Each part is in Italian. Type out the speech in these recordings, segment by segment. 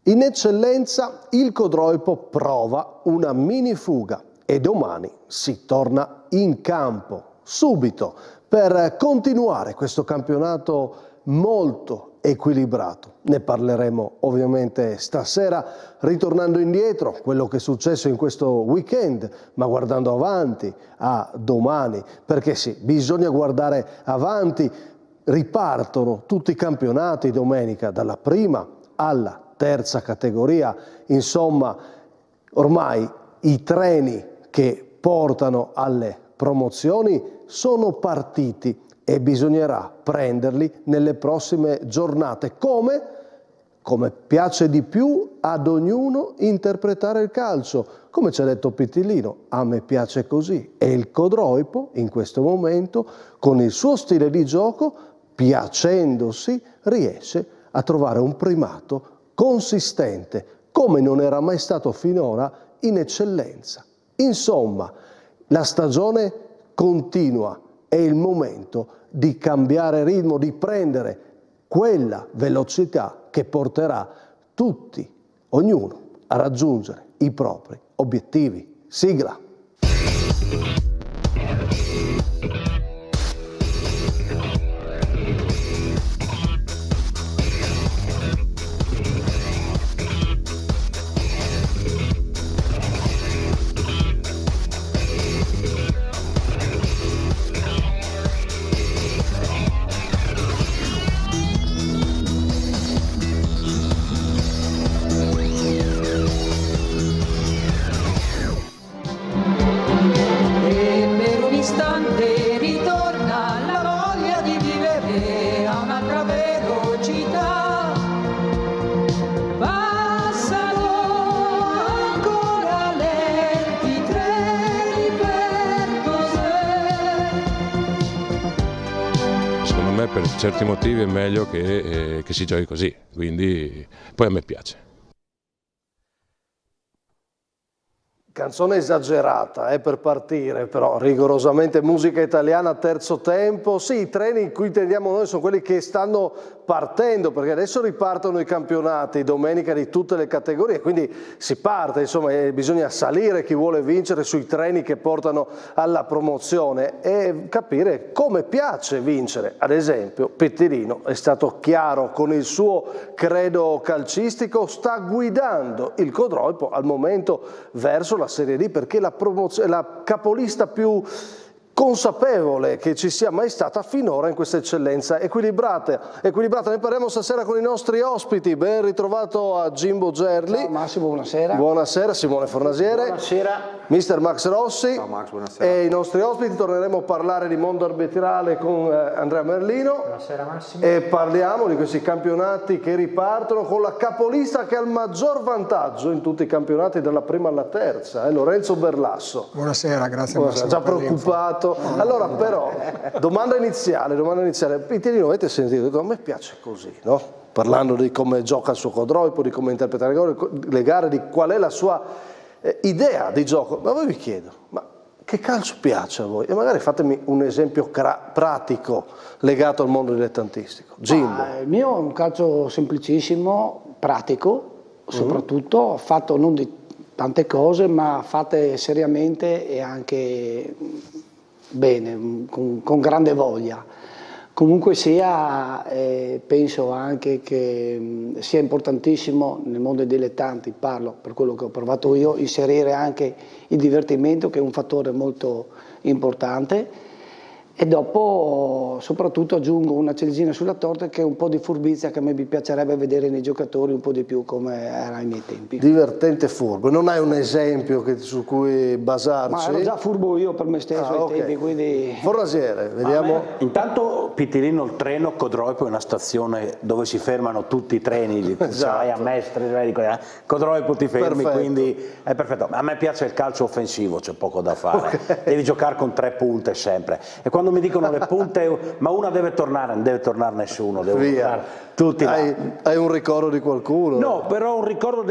In eccellenza il Codroipo prova una mini fuga e domani si torna in campo subito per continuare questo campionato molto equilibrato. Ne parleremo ovviamente stasera, ritornando indietro quello che è successo in questo weekend, ma guardando avanti a domani, perché sì, bisogna guardare avanti. Ripartono tutti i campionati domenica, dalla prima alla terza categoria, insomma ormai i treni che portano alle promozioni sono partiti e bisognerà prenderli nelle prossime giornate, come piace di più ad ognuno interpretare il calcio. Come ci ha detto Pittilino, a me piace così, e il Codroipo in questo momento con il suo stile di gioco, piacendosi, riesce a trovare un primato consistente, come non era mai stato finora in eccellenza. Insomma, la stagione continua, è il momento di cambiare ritmo, di prendere quella velocità che porterà tutti, ognuno, a raggiungere i propri obiettivi. Sigla! Per certi motivi è meglio che si giochi così, quindi poi a me piace. Canzone esagerata per partire, però rigorosamente musica italiana, terzo tempo. Sì, i treni in cui intendiamo noi sono quelli che stanno partendo, perché adesso ripartono i campionati domenica di tutte le categorie, quindi si parte, insomma, bisogna salire chi vuole vincere sui treni che portano alla promozione e capire come piace vincere. Ad esempio, Pittilino è stato chiaro con il suo credo calcistico, sta guidando il Codroipo al momento verso la Serie D, perché la capolista più consapevole che ci sia mai stata finora in questa eccellenza equilibrata. Ne parliamo stasera con i nostri ospiti. Ben ritrovato a Jimbo Gerli. Ciao Massimo, buonasera. Buonasera Simone Fornasiere. Buonasera. Mister Max Rossi. Ciao Max, buonasera. E i nostri ospiti, torneremo a parlare di mondo arbitrale con Andrea Merlino. Buonasera Massimo. E parliamo di questi campionati che ripartono con la capolista che ha il maggior vantaggio in tutti i campionati dalla prima alla terza, Lorenzo Berlasso. Buonasera, grazie Massimo. Già preoccupato. Allora però, domanda iniziale, Pittilino, avete sentito? A me piace così, no? Parlando di come gioca il suo Codroipo, di come interpreta le gare, di qual è la sua idea di gioco. Ma voi vi chiedo, ma che calcio piace a voi? E magari fatemi un esempio pratico legato al mondo dilettantistico. Jimbo. Il mio è un calcio semplicissimo, pratico, soprattutto, fatto non di tante cose, ma fatte seriamente e anche bene, con grande voglia. Comunque sia, penso anche che sia importantissimo nel mondo dei dilettanti, parlo per quello che ho provato io, inserire anche il divertimento, che è un fattore molto importante, e dopo soprattutto aggiungo una ciliegina sulla torta, che è un po' di furbizia che a me mi piacerebbe vedere nei giocatori un po' di più come era ai miei tempi. Divertente, furbo. Non hai un esempio su cui basarci? Ma ero già furbo io per me stesso ai tempi, quindi... Fornasiere, vediamo. Intanto Pittilino, il treno Codroipo è una stazione dove si fermano tutti i treni, Esatto. vai a Mestre, Codroipo ti fermi, Perfetto. quindi è perfetto. A me piace il calcio offensivo, c'è poco da fare, devi giocare con 3 punte sempre. E quando mi dicono le punte, ma una deve tornare, non deve tornare nessuno, devo tornare tutti là. Hai un ricordo di qualcuno? No, però un ricordo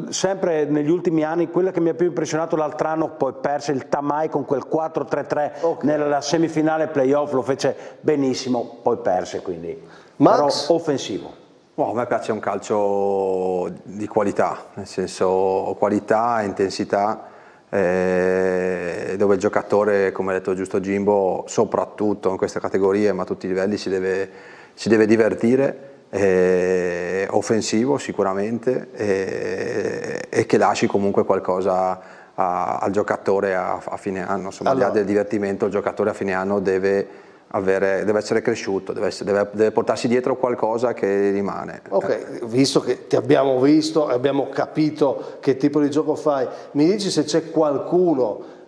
sempre negli ultimi anni, quella che mi ha più impressionato l'altro anno, poi perse il Tamai con quel 4-3-3 nella semifinale playoff, lo fece benissimo, poi perse, quindi Max? però offensivo. A me piace un calcio di qualità, nel senso qualità, intensità, dove il giocatore, come ha detto giusto Jimbo, soprattutto in queste categorie, ma a tutti i livelli si deve divertire, offensivo sicuramente, e che lasci comunque qualcosa al giocatore a fine anno. Insomma, al di là del divertimento, il giocatore a fine anno deve essere cresciuto, deve portarsi dietro qualcosa che rimane. Ok, visto che ti abbiamo visto e abbiamo capito che tipo di gioco fai, mi dici se c'è qualcuno,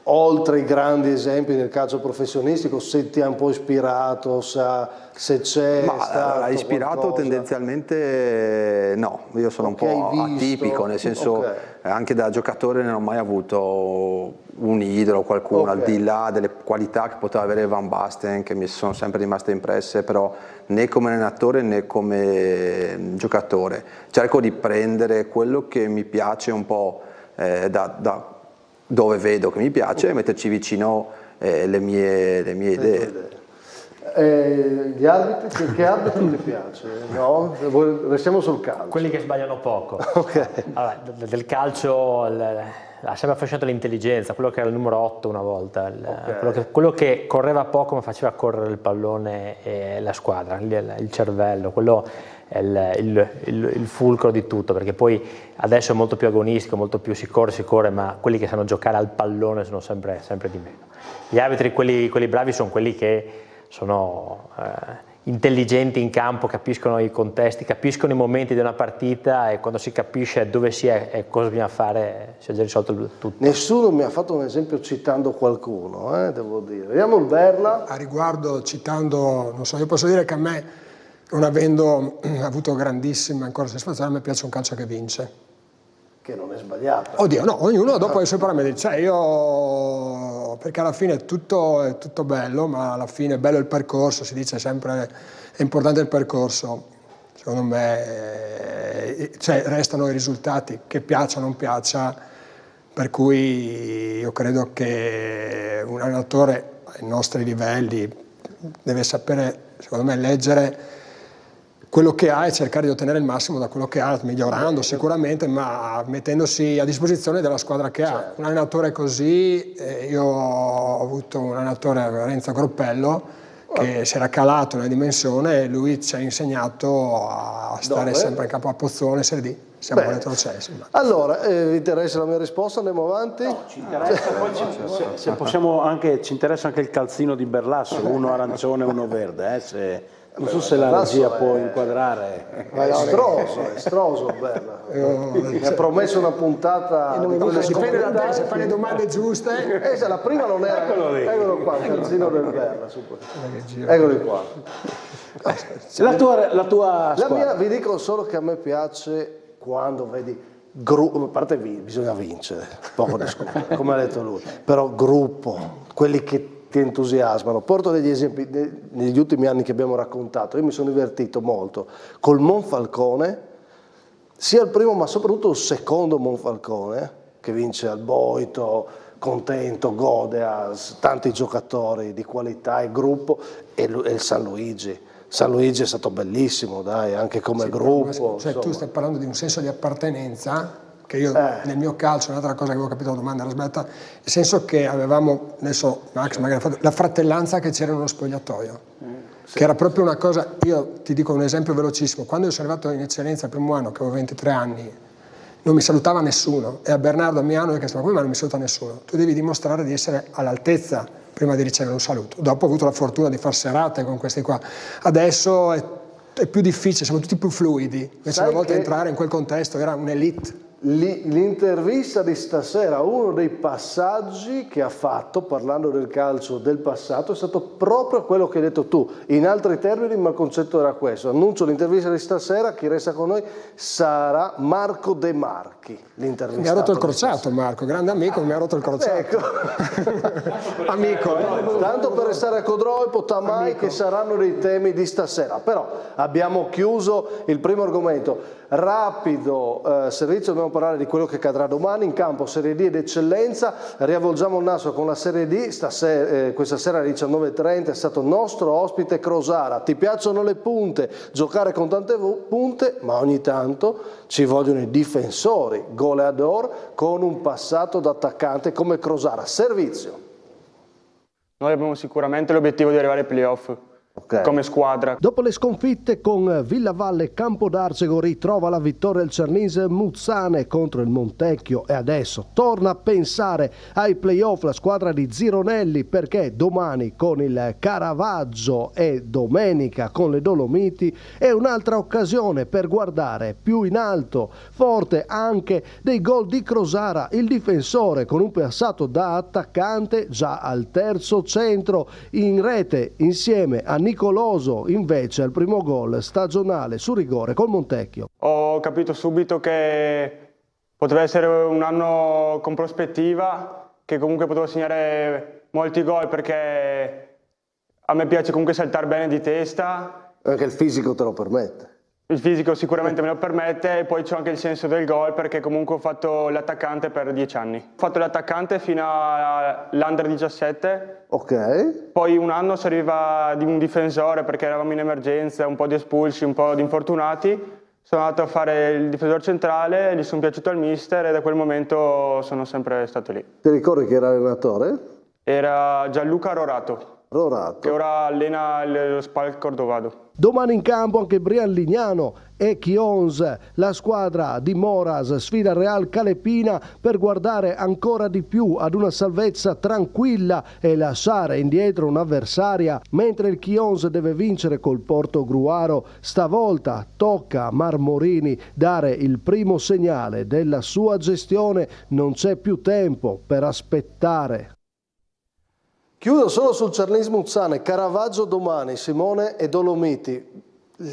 oltre i grandi esempi del calcio professionistico, se ti ha un po' ispirato, se c'è stato ispirato qualcosa? Tendenzialmente no, io sono un po' atipico, nel senso anche da giocatore non ho mai avuto un idolo, qualcuno al di là delle qualità che poteva avere Van Basten, che mi sono sempre rimaste impresse, però né come allenatore né come giocatore. Cerco di prendere quello che mi piace un po' da dove vedo che mi piace e metterci vicino le mie idee. Gli arbitri, che arbitro ti piace? No? Restiamo sul calcio. Quelli che sbagliano poco. Allora, del calcio ha sempre affascinato l'intelligenza, quello che era il numero 8 una volta, quello che correva poco ma faceva correre il pallone e la squadra, il cervello, quello è il fulcro di tutto, perché poi adesso è molto più agonistico, molto più si corre, ma quelli che sanno giocare al pallone sono sempre di meno. Gli arbitri, quelli bravi, sono quelli che sono intelligenti in campo, capiscono i contesti, capiscono i momenti di una partita, e quando si capisce dove si è e cosa bisogna fare si è già risolto tutto. Nessuno mi ha fatto un esempio citando qualcuno, devo dire. Vediamo il Berla. A riguardo, citando, non so, io posso dire che a me, non avendo avuto grandissime ancora soddisfazioni, a me piace un calcio che vince. Che non è sbagliato. Oddio, no, ognuno dopo i suoi parametri. Cioè io, perché alla fine è tutto bello, ma alla fine è bello il percorso, si dice sempre è importante il percorso. Secondo me restano i risultati, che piaccia o non piaccia, per cui io credo che un allenatore ai nostri livelli deve sapere, secondo me, leggere quello che ha e cercare di ottenere il massimo da quello che ha, migliorando sicuramente, ma mettendosi a disposizione della squadra che ha. Un allenatore così, io ho avuto un allenatore, Renzo Groppello, che si era calato nella dimensione, e lui ci ha insegnato a stare sempre in campo a Pozzone, Serie D. Siamo retrocessi. Allora, vi interessa la mia risposta? Andiamo avanti? No, ci interessa, poi se possiamo anche, ci interessa anche il calzino di Berlasso, uno arancione e uno verde, non so se la regia può inquadrare. È estroso, Berla. Mi ha promesso una puntata di quelle dipende da te, se fai le domande giuste. La prima non era. Eccolo qua, il calzino del Berla. Eccoli qua. La tua La mia, vi dico solo che a me piace quando vedi gruppo, a parte bisogna vincere, poco discutere, come ha detto lui, però gruppo, quelli che ti entusiasmano. Porto degli esempi negli ultimi anni che abbiamo raccontato. Io mi sono divertito molto col Monfalcone, sia il primo ma soprattutto il secondo Monfalcone, che vince al Boito, contento, gode, ha tanti giocatori di qualità e gruppo, e il San Luigi. San Luigi è stato bellissimo, dai, anche come gruppo. Cioè, tu stai parlando di un senso di appartenenza, che io nel mio calcio, un'altra cosa che avevo capito la domanda era sbagliata, nel senso che avevamo, adesso Max magari ha fatto, la fratellanza che c'era nello spogliatoio, che era proprio una cosa. Io ti dico un esempio velocissimo: quando io sono arrivato in eccellenza il primo anno, che avevo 23 anni, non mi salutava nessuno, e a Bernardo, a Miano, che stava qui, ma non mi saluta nessuno. Tu devi dimostrare di essere all'altezza prima di ricevere un saluto. Dopo ho avuto la fortuna di far serate con questi qua. Adesso è più difficile, siamo tutti più fluidi, invece una volta entrare in quel contesto era un'elite. L'intervista di stasera, uno dei passaggi che ha fatto parlando del calcio del passato, è stato proprio quello che hai detto tu, in altri termini, ma il concetto era questo. Annuncio l'intervista di stasera, chi resta con noi sarà Marco De Marchi, l'intervistato. Mi ha rotto il crociato Marco, grande amico, mi ha rotto il crociato. Ecco. Amico. Tanto per restare a Codroipo, Tamai, amico, che saranno dei temi di stasera. Però abbiamo chiuso il primo argomento. Rapido servizio abbiamo dobbiamo parlare di quello che accadrà domani in campo, Serie D ed eccellenza. Riavvolgiamo il naso con la Serie D. Questa sera alle 19:30 è stato nostro ospite Crosara. Ti piacciono le punte, giocare con tante punte, ma ogni tanto ci vogliono i difensori, goleador con un passato da attaccante come Crosara. Servizio. Noi abbiamo sicuramente l'obiettivo di arrivare ai playoff. Come squadra. Dopo le sconfitte con Villavalle, Campodarcego ritrova la vittoria il Cernise Muzzane contro il Montecchio e adesso torna a pensare ai playoff la squadra di Zironelli, perché domani con il Caravaggio e domenica con le Dolomiti è un'altra occasione per guardare più in alto. Forte anche dei gol di Crosara, il difensore con un passato da attaccante già al terzo centro, in rete insieme a Nicoloso invece al primo gol stagionale su rigore col Montecchio. Ho capito subito che poteva essere un anno con prospettiva, che comunque potevo segnare molti gol, perché a me piace comunque saltare bene di testa. Anche il fisico te lo permette. Il fisico sicuramente me lo permette, e poi c'ho anche il senso del gol, perché comunque ho fatto l'attaccante per 10 anni. Ho fatto l'attaccante fino all'Under 17. Ok. Poi un anno serviva di un difensore perché eravamo in emergenza, un po' di espulsi, un po' di infortunati. Sono andato a fare il difensore centrale, gli sono piaciuto al mister e da quel momento sono sempre stato lì. Ti ricordi chi era allenatore? Era Gianluca Rorato. Che ora allena lo Spal Cordovado. Domani in campo anche Brian Lignano e Chions, la squadra di Moras sfida Real Calepina per guardare ancora di più ad una salvezza tranquilla e lasciare indietro un'avversaria, mentre il Chions deve vincere col Porto Gruaro. Stavolta tocca a Marmorini dare il primo segnale della sua gestione, non c'è più tempo per aspettare. Chiudo solo sul Cernise Muzzane, Caravaggio domani, Simone e Dolomiti.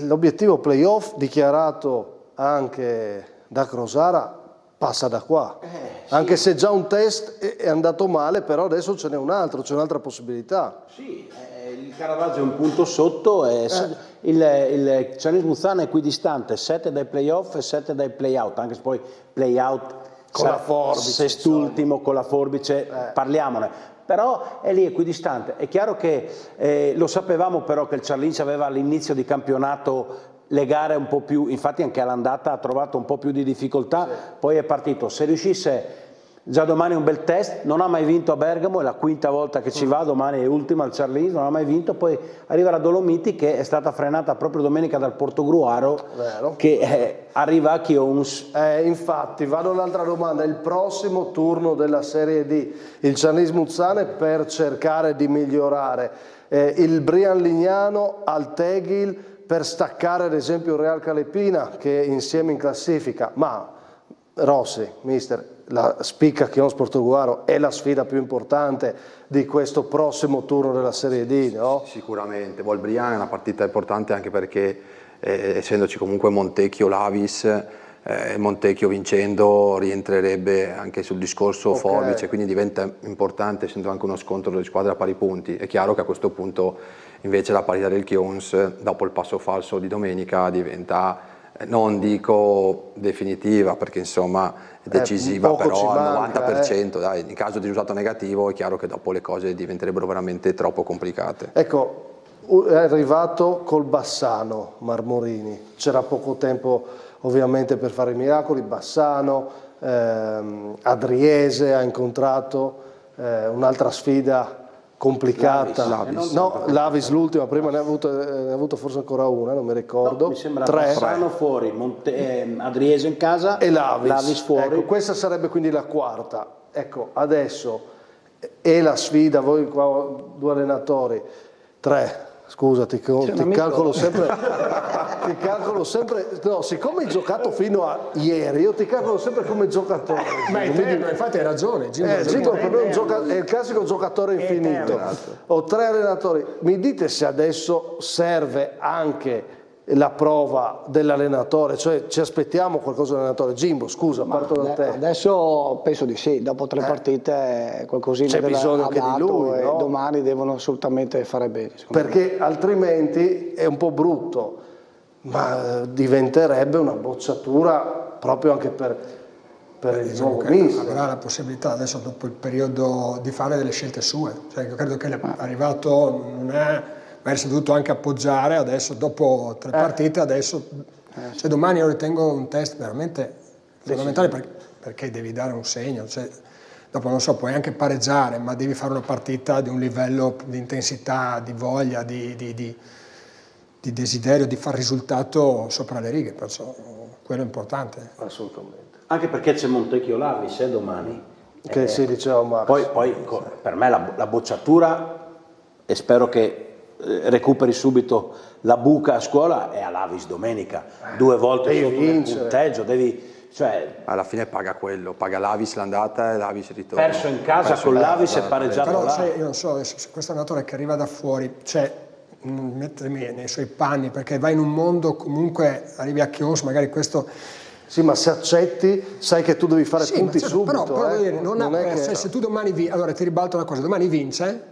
L'obiettivo playoff dichiarato anche da Crosara passa da qua, sì. Anche se già un test è andato male, però adesso ce n'è un altro, c'è un'altra possibilità. Sì, il Caravaggio è un punto sotto, il Cernise Muzzane è equidistante, 7 dai playoff e 7 dai playout, anche se poi playout con la forbice, sest'ultimo con la forbice, parliamone. Però è lì equidistante. È chiaro che lo sapevamo però che il Ciarlince aveva all'inizio di campionato le gare un po' più, infatti anche all'andata ha trovato un po' più di difficoltà, sì. Poi è partito. Se riuscisse, già domani è un bel test, non ha mai vinto a Bergamo, è la quinta volta che ci va, domani è ultima al Ciarlince, non ha mai vinto, poi arriva la Dolomiti che è stata frenata proprio domenica dal Portogruaro, che arriva a Chions. Infatti, vado all'altra domanda, il prossimo turno della Serie D, il Cernise Muzzane per cercare di migliorare, il Brian Lignano al Tegil per staccare ad esempio il Real Calepina che è insieme in classifica, ma Rossi, mister, la spicca Chions Portogruaro è la sfida più importante di questo prossimo turno della Serie D, no? Sicuramente, Volbrian è una partita importante anche perché essendoci comunque Montecchio, Lavis, Montecchio vincendo rientrerebbe anche sul discorso forbice, quindi diventa importante, essendo anche uno scontro di squadre a pari punti. È chiaro che a questo punto invece la partita del Chions dopo il passo falso di domenica diventa, non dico definitiva perché insomma è decisiva, però al 90%, dai, in caso di risultato negativo è chiaro che dopo le cose diventerebbero veramente troppo complicate. Ecco, è arrivato col Bassano Marmorini, c'era poco tempo ovviamente per fare i miracoli, Bassano, Adriese ha incontrato, un'altra sfida complicata. Lavis l'ultima, prima ne ha avuto forse ancora una, non mi ricordo. No, mi sembra Bassano fuori, Adriese in casa e Lavis fuori. Ecco, questa sarebbe quindi la quarta. Ecco, adesso è la sfida, voi qua due allenatori, tre. Scusa, ti calcolo sempre, no, siccome hai giocato fino a ieri, io ti calcolo sempre come giocatore. Ma infatti hai ragione, Gimbo per me è il classico giocatore infinito. Ho tre allenatori, mi dite se adesso serve anche la prova dell'allenatore, cioè ci aspettiamo qualcosa dall'allenatore. Jimbo, scusa, parto da te. Adesso penso di sì, dopo 3 partite qualcosina c'è bisogno anche di lui, no? Domani devono assolutamente fare bene. Perché altrimenti è un po' brutto, ma diventerebbe una bocciatura proprio anche per per il diciamo nuovo che mister. avrà la possibilità adesso dopo il periodo di fare delle scelte sue, cioè, io credo che è arrivato, non è, magari si è dovuto anche appoggiare adesso dopo 3 partite, adesso cioè, domani io ritengo un test veramente fondamentale perché devi dare un segno, cioè, dopo non so, puoi anche pareggiare, ma devi fare una partita di un livello di intensità, di voglia, di desiderio di far risultato sopra le righe, perciò quello è importante. Assolutamente. Anche perché c'è Montecchio Lavis domani. Che si diceva Max. Poi per me la bocciatura, e spero che recuperi subito la buca a scuola, è a Lavis domenica. 2 volte Devi sotto vincere. il punteggio, cioè, Alla fine paga quello, paga l'Avis l'andata e l'Avis il ritorno. perso in casa con l'Avis e pareggiato Però là. sai, io non so, adesso, se questo allenatore che arriva da fuori, cioè mettermi nei suoi panni, perché vai in un mondo comunque, arrivi a Chios, magari questo... Sì, ma se accetti, sai che tu devi fare Sì, punti ma certo, subito. però voglio dire, non è che... se tu domani allora ti ribalto una cosa, domani vince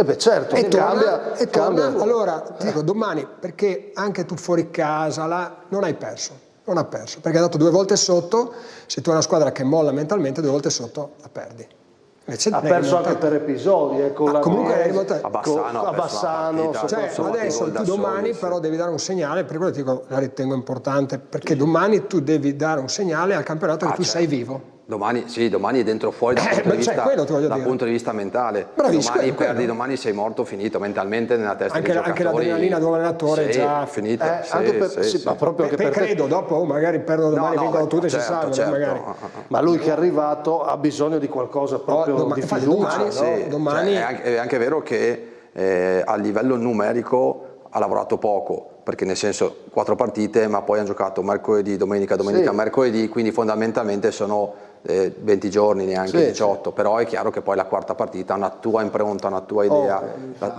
beh, certo, e cambia. torna, allora ti dico domani, perché anche tu fuori casa là, non hai perso, non ha perso, perché hai dato 2 volte sotto, se tu hai una squadra che molla mentalmente 2 volte sotto la perdi. Invece Ha perso anche per episodi, con la comunque è Viese, rimontato. A Bassano, Cioè, adesso tu domani però devi dare un segnale, per quello ti dico, la ritengo importante, perché domani tu devi dare un segnale al campionato che tu sei vivo. Domani è dentro o fuori dal punto di vista mentale. Bravissimo, Domani sei morto, finito mentalmente nella testa dei giocatori. Anche l'adrenalina di un allenatore è già finita. ma proprio anche perché credo, dopo magari perdono domani, vincono tutti, si salvano magari. Ma lui che è arrivato ha bisogno di qualcosa proprio di fiducia. Domani È anche vero che a livello numerico ha lavorato poco, perché nel senso 4 partite, ma poi hanno giocato mercoledì, domenica, mercoledì, quindi fondamentalmente sono 20 giorni, neanche 18, però è chiaro che poi la 4ª partita ha una tua impronta, una tua idea,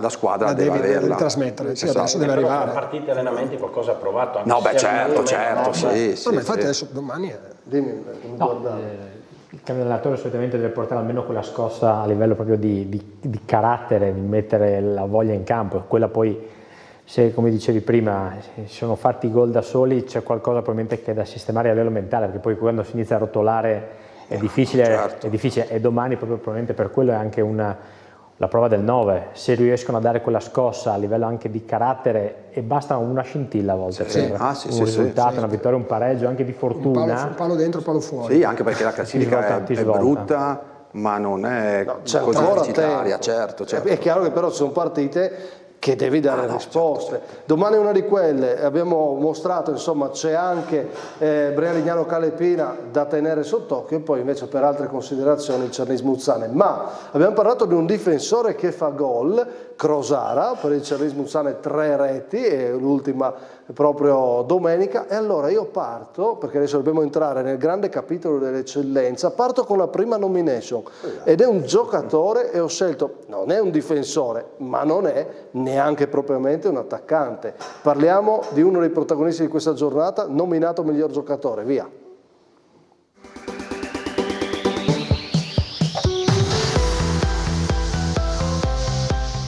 la squadra deve averla. Devi trasmettere, sì, Esatto. adesso deve arrivare. Partite, allenamenti, qualcosa ha provato. No, beh, certo, sì. Ma infatti adesso domani è... Dimmi, il cambio allenatore solitamente deve portare almeno quella scossa a livello proprio di carattere, di mettere la voglia in campo, quella poi, se come dicevi prima si sono fatti i gol da soli, c'è qualcosa probabilmente che è da sistemare a livello mentale, perché poi quando si inizia a rotolare è difficile, certo. è difficile, e domani proprio probabilmente per quello è anche la prova del 9, se riescono a dare quella scossa a livello anche di carattere, e basta una scintilla a volte per un risultato, una vittoria, un pareggio, anche di fortuna. Un palo dentro, un palo fuori. Sì, anche perché la classifica è brutta, ma non è così deficitaria, certo. È chiaro che però sono partite che devi dare risposte. Domani è una di quelle, abbiamo mostrato, insomma, c'è anche Brian Calepina da tenere sott'occhio, e poi invece per altre considerazioni il Cernis Muzzane. Ma abbiamo parlato di un difensore che fa gol, Crosara, per il Cernis Muzzane 3 reti, e l'ultima proprio domenica, e allora io parto, perché adesso dobbiamo entrare nel grande capitolo dell'eccellenza, parto con la prima nomination, ed è un giocatore, e ho scelto, non è un difensore, ma non è neanche propriamente un attaccante. Parliamo di uno dei protagonisti di questa giornata, nominato miglior giocatore, via.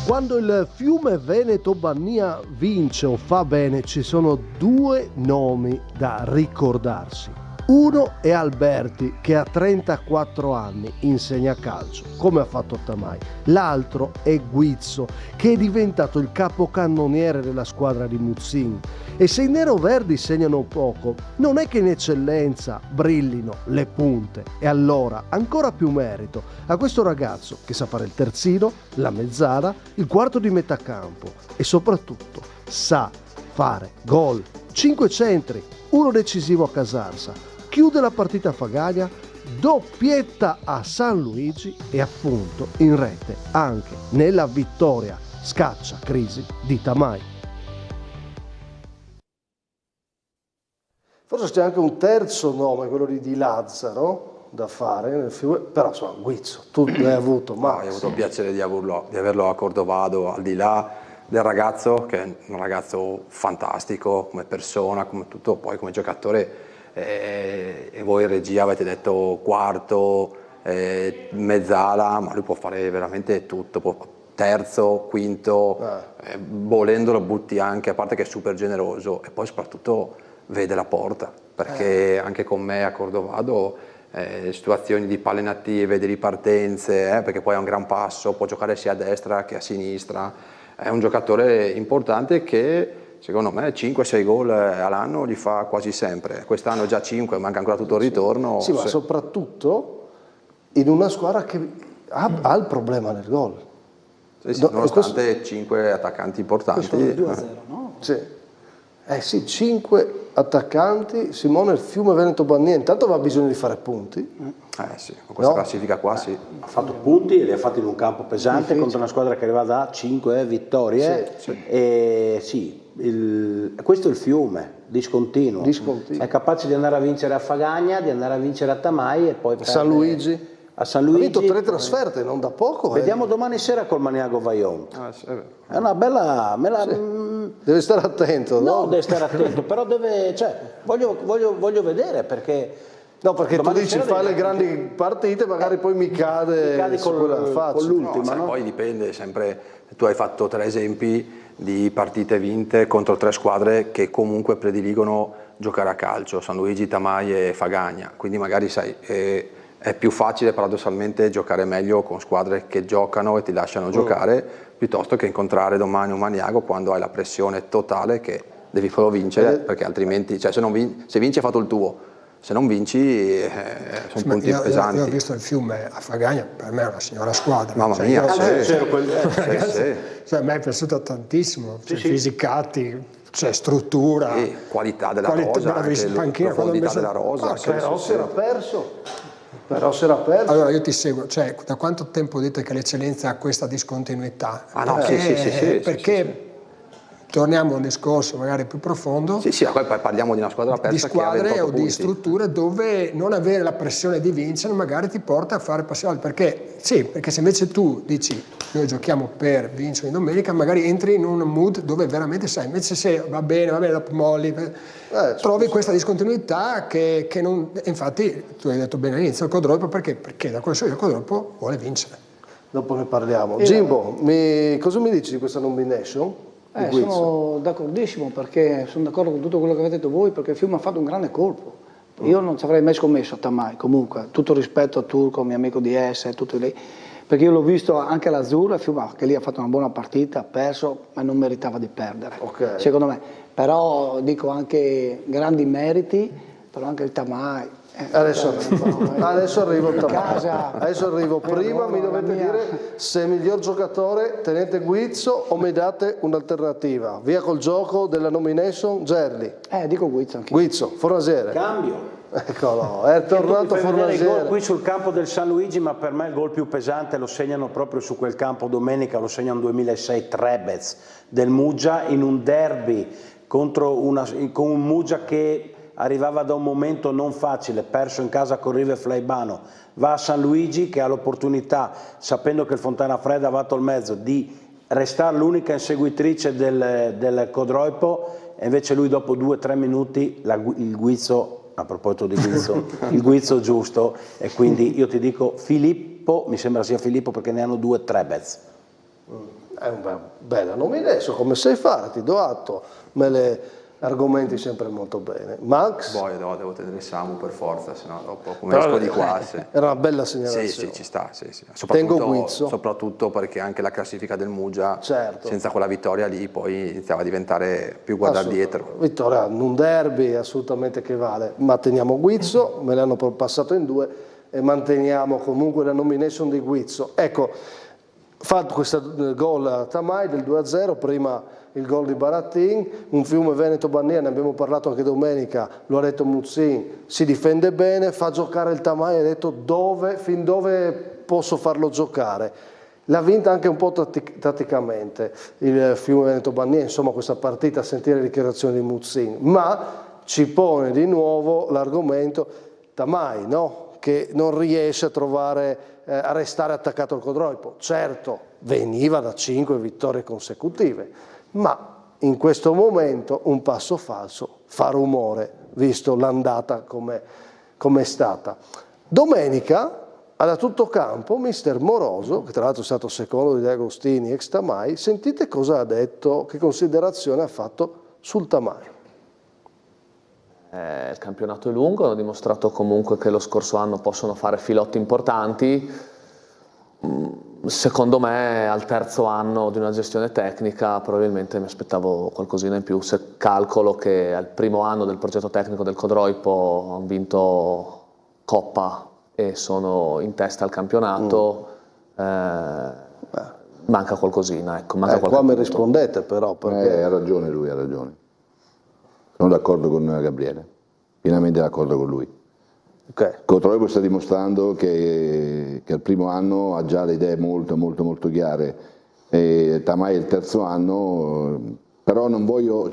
Quando il Fiume Veneto Bannia vince o fa bene, ci sono 2 nomi da ricordarsi. Uno è Alberti, che a 34 anni insegna calcio, come ha fatto Tamai. L'altro è Guizzo, che è diventato il capocannoniere della squadra di Muzzin. E se i neroverdi segnano poco, non è che in eccellenza brillino le punte. E allora ancora più merito a questo ragazzo che sa fare il terzino, la mezzala, il quarto di metà campo e soprattutto sa fare gol. 5 centri, uno decisivo a Casarsa. Chiude la partita a Fagaglia, doppietta a San Luigi e appunto in rete anche nella vittoria scaccia crisi di Tamai. Forse c'è anche un terzo nome, quello di Lazzaro, da fare nel Fiume, però insomma Guizzo, tu l'hai avuto, ma ho avuto il piacere di averlo a Cordovado, al di là del ragazzo, che è un ragazzo fantastico come persona, come tutto, poi come giocatore. E voi in regia avete detto quarto, mezzala, ma lui può fare veramente tutto, terzo, quinto, volendo lo butti anche, a parte che è super generoso, e poi soprattutto vede la porta, perché anche con me a Cordovado situazioni di palle native, di ripartenze, perché poi ha un gran passo, può giocare sia a destra che a sinistra, è un giocatore importante che secondo me 5-6 gol all'anno li fa quasi sempre, quest'anno già 5, manca ancora tutto il ritorno. Sì, ma soprattutto in una squadra che ha il problema del gol. Sì, nonostante 5 attaccanti importanti. Questo è 2-0, no? Sì. Sì, 5 attaccanti, Simone il Fiume Veneto Bannier, intanto aveva bisogno di fare punti. Sì, con questa classifica qua sì. Ha fatto punti e li ha fatti in un campo pesante contro una squadra che arriva da 5 vittorie. E questo è il Fiume, discontinuo. È capace di andare a vincere a Fagagna, di andare a vincere a Tamai e poi San Luigi. A San Luigi. Ha vinto 3 trasferte, non da poco. Vediamo domani sera col Maniago Vajont. È una bella... Deve stare attento, no? No, deve stare attento, però deve... voglio vedere perché... No, perché tu dici fai le grandi partite, magari poi mi cade con l'ultima. No? Poi dipende sempre, tu hai fatto 3 esempi di partite vinte contro 3 squadre che comunque prediligono giocare a calcio, San Luigi, Tamai e Fagagna, quindi magari sai... è più facile paradossalmente giocare meglio con squadre che giocano e ti lasciano giocare piuttosto che incontrare domani un Maniago quando hai la pressione totale che devi solo vincere perché altrimenti, cioè se vinci hai fatto il tuo, se non vinci sono punti pesanti. Io ho visto il Fiume a Fagagna, per me è una signora squadra. Mamma mia, a me è piaciuto tantissimo, fisicati, cioè struttura, qualità della rosa, profondità della rosa. Però si era perso. Allora io ti seguo, cioè da quanto tempo dite che l'eccellenza ha questa discontinuità? Perché torniamo a un discorso magari più profondo. Poi parliamo di una squadra persa di squadre che ha 28 o di punti. Strutture dove non avere la pressione di vincere magari ti porta a fare passione, perché se invece tu dici noi giochiamo per vincere in domenica, magari entri in un mood dove veramente sai, invece se va bene, dopo molli, trovi questa discontinuità che non, infatti tu hai detto bene all'inizio il Codroipo perché da quello che il Codroipo vuole vincere. Dopo ne parliamo. Jimbo, cosa mi dici di questa nomination? Sono d'accordissimo, perché sono d'accordo con tutto quello che avete detto voi, perché il Fiume ha fatto un grande colpo. Io non ci avrei mai scommesso a Tamai, comunque, tutto rispetto a Turco, mio amico di S, tutto lì, perché io l'ho visto anche all'Azzurro, il Fiume che lì ha fatto una buona partita, ha perso, ma non meritava di perdere, secondo me. Però dico anche grandi meriti, però anche il Tamai. Adesso arrivo prima mi dovete dire se è miglior giocatore tenete Guizzo o mi date un'alternativa. Via col gioco della nomination, Gerli. Dico Guizzo anche. Guizzo, Fornasiere. Cambio. Eccolo, è tornato Fornasiere. Il gol qui sul campo del San Luigi, ma per me il gol più pesante lo segnano proprio su quel campo domenica, lo segnano 2006 Trebez del Muggia in un derby con un Muggia che arrivava da un momento non facile, perso in casa con River Flaibano, va a San Luigi che ha l'opportunità, sapendo che il Fontana Fredda va al mezzo, di restare l'unica inseguitrice del Codroipo, e invece lui dopo 2-3 minuti il Guizzo, a proposito di Guizzo, il Guizzo giusto, e quindi io ti dico Filippo, mi sembra sia Filippo perché ne hanno 2 Trebez. È una bella nomination, come sai fare, ti do atto, argomenti sempre molto bene. Max? Poi devo tenere Samu per forza, sennò dopo come esco di qua. Era una bella segnalazione. Sì, ci sta. Soprattutto perché anche la classifica del Muggia, senza quella vittoria lì, poi iniziava a diventare più guardare dietro. Vittoria in un derby assolutamente che vale, ma teniamo Guizzo, me l'hanno passato in 2 e manteniamo comunque la nomination di Guizzo. Ecco, fatto questo gol a Tamai del 2-0, prima il gol di Barattin, un Fiume Veneto Bannier, ne abbiamo parlato anche domenica, lo ha detto Muzzin, si difende bene, fa giocare il Tamai, ha detto fin dove posso farlo giocare. L'ha vinta anche un po' tatticamente il Fiume Veneto Bannier, insomma questa partita a sentire le dichiarazioni di Muzzin, ma ci pone di nuovo l'argomento Tamai, no? Che non riesce a restare attaccato al Codroipo. Certo, veniva da 5 vittorie consecutive, ma in questo momento un passo falso fa rumore, visto l'andata come è stata. Domenica ha da tutto campo mister Moroso, che tra l'altro è stato secondo di De Agostini, ex Tamai. Sentite cosa ha detto, che considerazione ha fatto sul Tamai. il campionato è lungo, hanno dimostrato comunque che lo scorso anno possono fare filotti importanti. Secondo me al terzo anno di una gestione tecnica probabilmente mi aspettavo qualcosina in più, se calcolo che al primo anno del progetto tecnico del Codroipo hanno vinto Coppa e sono in testa al campionato, manca qualcosina, ecco, manca qua mi rispondete però, perché... ha ragione lui, ha ragione. Sono d'accordo con Gabriele, pienamente d'accordo con lui. Codroipo sta dimostrando che al primo anno ha già le idee molto chiare, e Tamai è il terzo anno, però non voglio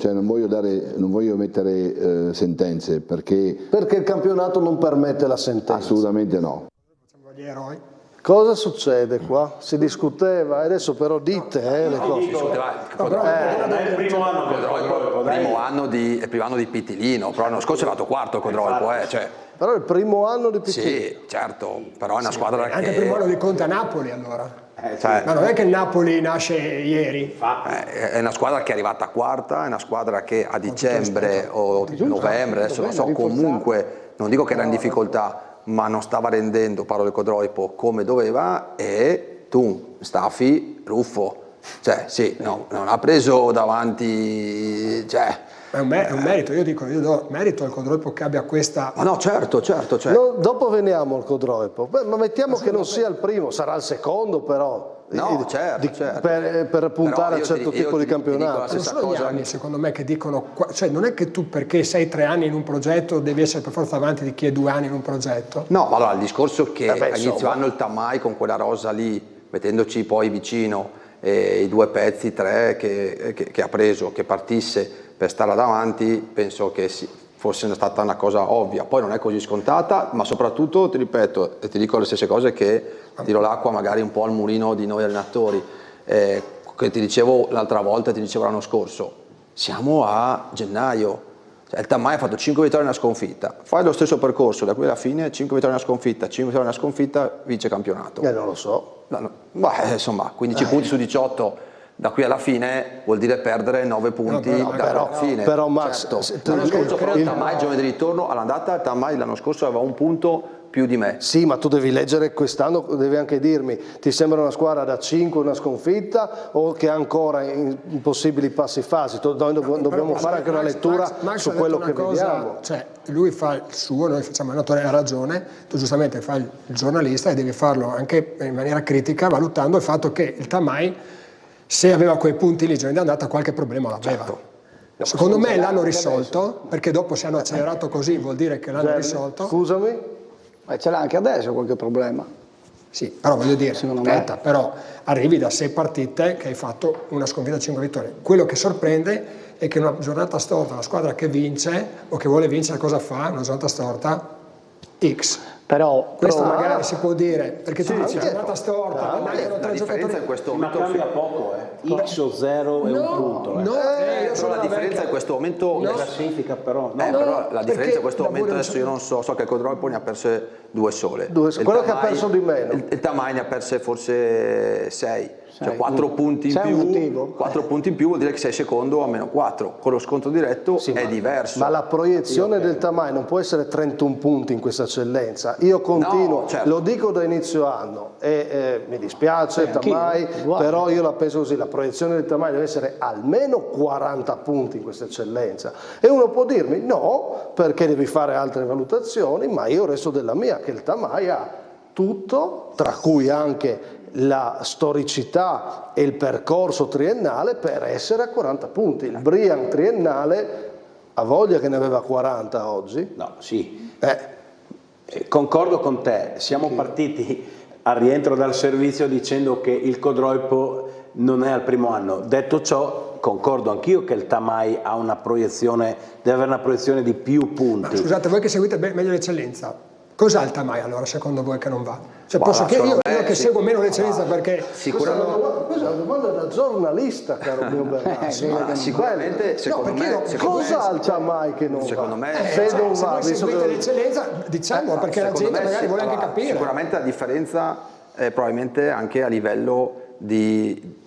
mettere sentenze, perché il campionato non permette la sentenza. Assolutamente no. Facciamo gli eroi. Cosa succede qua? Si discuteva, adesso però dite le cose. Il primo anno di Pitilino, però l'anno scorso è arrivato quarto il Codroipo, cioè. Però è il primo anno di Pitilino. Sì, certo, però è una squadra che... Anche il primo anno di Conte a Napoli, allora. Cioè, ma non è che il Napoli nasce ieri. È una squadra che è arrivata quarta, è una squadra che a dicembre o novembre, adesso non so, comunque, non dico che era in difficoltà, ma non stava rendendo, parlo del Codroipo, come doveva, e tu, Staffi, Ruffo, cioè sì, no, non ha preso davanti, cioè... È un merito, io do merito al Codroipo che abbia questa... Ma no, certo. Cioè... No, dopo veniamo al Codroipo, ma mettiamo che non sia il primo, sarà il secondo però. No, certo. Per puntare a un certo tipo di campionato. Non sono gli anni, secondo me, che dicono, cioè non è che tu perché sei 3 anni in un progetto devi essere per forza avanti di chi è 2 anni in un progetto. No, ma allora il discorso che a inizio anno il Tamai con quella rosa lì, mettendoci poi vicino i 2 pezzi, 3 che ha preso, che partisse per stare davanti, penso che fosse stata una cosa ovvia. Poi non è così scontata, ma soprattutto, ti ripeto, e ti dico le stesse cose che tiro l'acqua magari un po' al mulino di noi allenatori, che ti dicevo l'altra volta, ti dicevo l'anno scorso, siamo a gennaio, cioè, il Tamai ha fatto 5 vittorie e una sconfitta, fai lo stesso percorso da qui alla fine, 5 vittorie e una sconfitta, 5 vittorie e una sconfitta, vince campionato. Non lo so. Insomma, 15 punti su 18 da qui alla fine vuol dire perdere 9 punti alla fine. Però Max, certo. L'anno scorso però il Tamai, giovedì di ritorno all'andata, il Tamai l'anno scorso aveva 1 punto più di me. Sì, ma tu devi leggere quest'anno, devi anche dirmi, ti sembra una squadra da 5 una sconfitta o che ha ancora in possibili passi fasi? Dobbiamo fare anche una lettura Max su quello che vediamo. Cioè, lui fa il suo, noi facciamo il allenatore, ha ragione, tu giustamente fai il giornalista e devi farlo anche in maniera critica, valutando il fatto che il Tamai, se aveva quei punti lì giorni di andata, qualche problema l'aveva. Certo. Secondo me l'hanno risolto, perché dopo se hanno accelerato così vuol dire che l'hanno risolto. Scusami? Ma ce l'ha anche adesso qualche problema. Sì, però voglio dire, aspetta, però arrivi da 6 partite che hai fatto una sconfitta e 5 vittorie. Quello che sorprende è che una giornata storta, una squadra che vince o che vuole vincere, cosa fa? Una giornata storta X. Però questo magari si può dire, perché tu dici giornata storta, mancano 3 giocatori. In questo momento cambia poco, X o 0 è un punto. Però la differenza in questo momento classifica però. Però la differenza in questo momento adesso io non so che il Codroipo ne ha perse 2 sole. Quello che ha perso di meno. Il Tamai ne ha perse forse 6. Cioè 4 punti in più, 4 punti in più vuol dire che sei secondo a meno 4. Con lo scontro diretto è diverso. Ma la proiezione del Tamai non può essere 31 punti in questa eccellenza. Io continuo, lo dico da inizio anno e mi dispiace Tamai, però io la penso così, la proiezione del Tamai deve essere almeno 40 punti in questa eccellenza. E uno può dirmi no, perché devi fare altre valutazioni, ma io resto della mia, che il Tamai ha tutto, tra cui anche la storicità e il percorso triennale per essere a 40 punti. Il Brian triennale ha voglia che ne aveva 40 oggi? No, sì. Concordo con te, siamo partiti al rientro dal servizio dicendo che il Codroipo non è al primo anno. Detto ciò, concordo anch'io che il Tamai ha una proiezione, deve avere una proiezione di più punti. Ma scusate, voi che seguite meglio l'eccellenza, cos'ha il Tamai allora secondo voi che non va? Cioè, posso io che seguo meno l'eccellenza perché... Questa è una domanda da giornalista, caro mio Bernardo. Sicuramente, secondo me... Cosa ha il Tamai che non va? Secondo me... Se non va, se seguite l'eccellenza, diciamo, perché la gente magari vuole anche capire. Sicuramente la differenza è probabilmente anche a livello di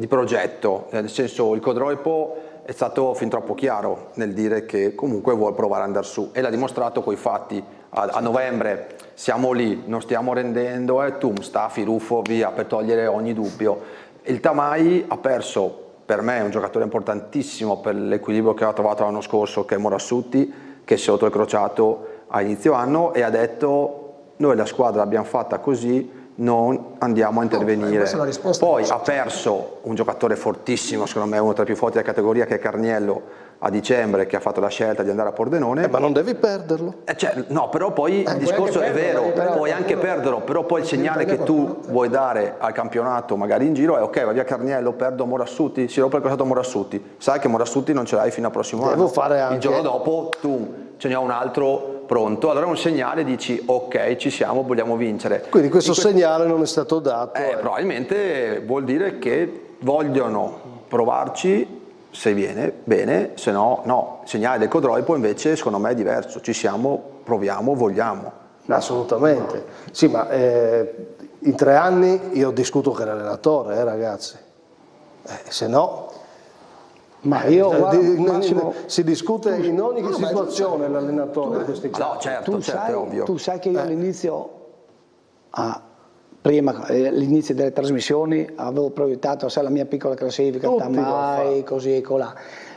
progetto, nel senso il Codroipo è stato fin troppo chiaro nel dire che comunque vuole provare ad andare su, e l'ha dimostrato coi fatti. A novembre siamo lì, non stiamo rendendo, Staffi, Ruffo, via, per togliere ogni dubbio. Il Tamai ha perso, per me è un giocatore importantissimo per l'equilibrio che aveva trovato l'anno scorso, che è Morassutti, che si è autocrociato a inizio anno e ha detto: noi la squadra l'abbiamo fatta così, non andiamo a intervenire. Poi ha perso un giocatore fortissimo, secondo me uno tra i più forti della categoria, che è Carniello, a dicembre, che ha fatto la scelta di andare a Pordenone. Ma non devi perderlo. No, però poi il discorso è vero, puoi anche perderlo, però poi il segnale che tu vuoi dare al campionato magari in giro è: ok, va via Carniello, perdo Morassutti, si è percosato Morassutti, sai che Morassutti non ce l'hai fino al prossimo anno. Fare anche... il giorno dopo tu ce n'è un altro pronto, allora è un segnale, dici ok, ci siamo, vogliamo vincere. Quindi questo segnale non è stato dato. Probabilmente vuol dire che vogliono provarci, se viene bene, se no no. Il segnale del Codroipo invece secondo me è diverso: ci siamo, proviamo, vogliamo. Assolutamente. Sì, ma in 3 anni io discuto con l'allenatore, ragazzi, se no... Ma io si discute in ogni situazione l'allenatore. No, certo, è ovvio. Tu sai che io all'inizio, prima all'inizio delle trasmissioni, avevo proiettato la mia piccola classifica, Tamai, così e colà.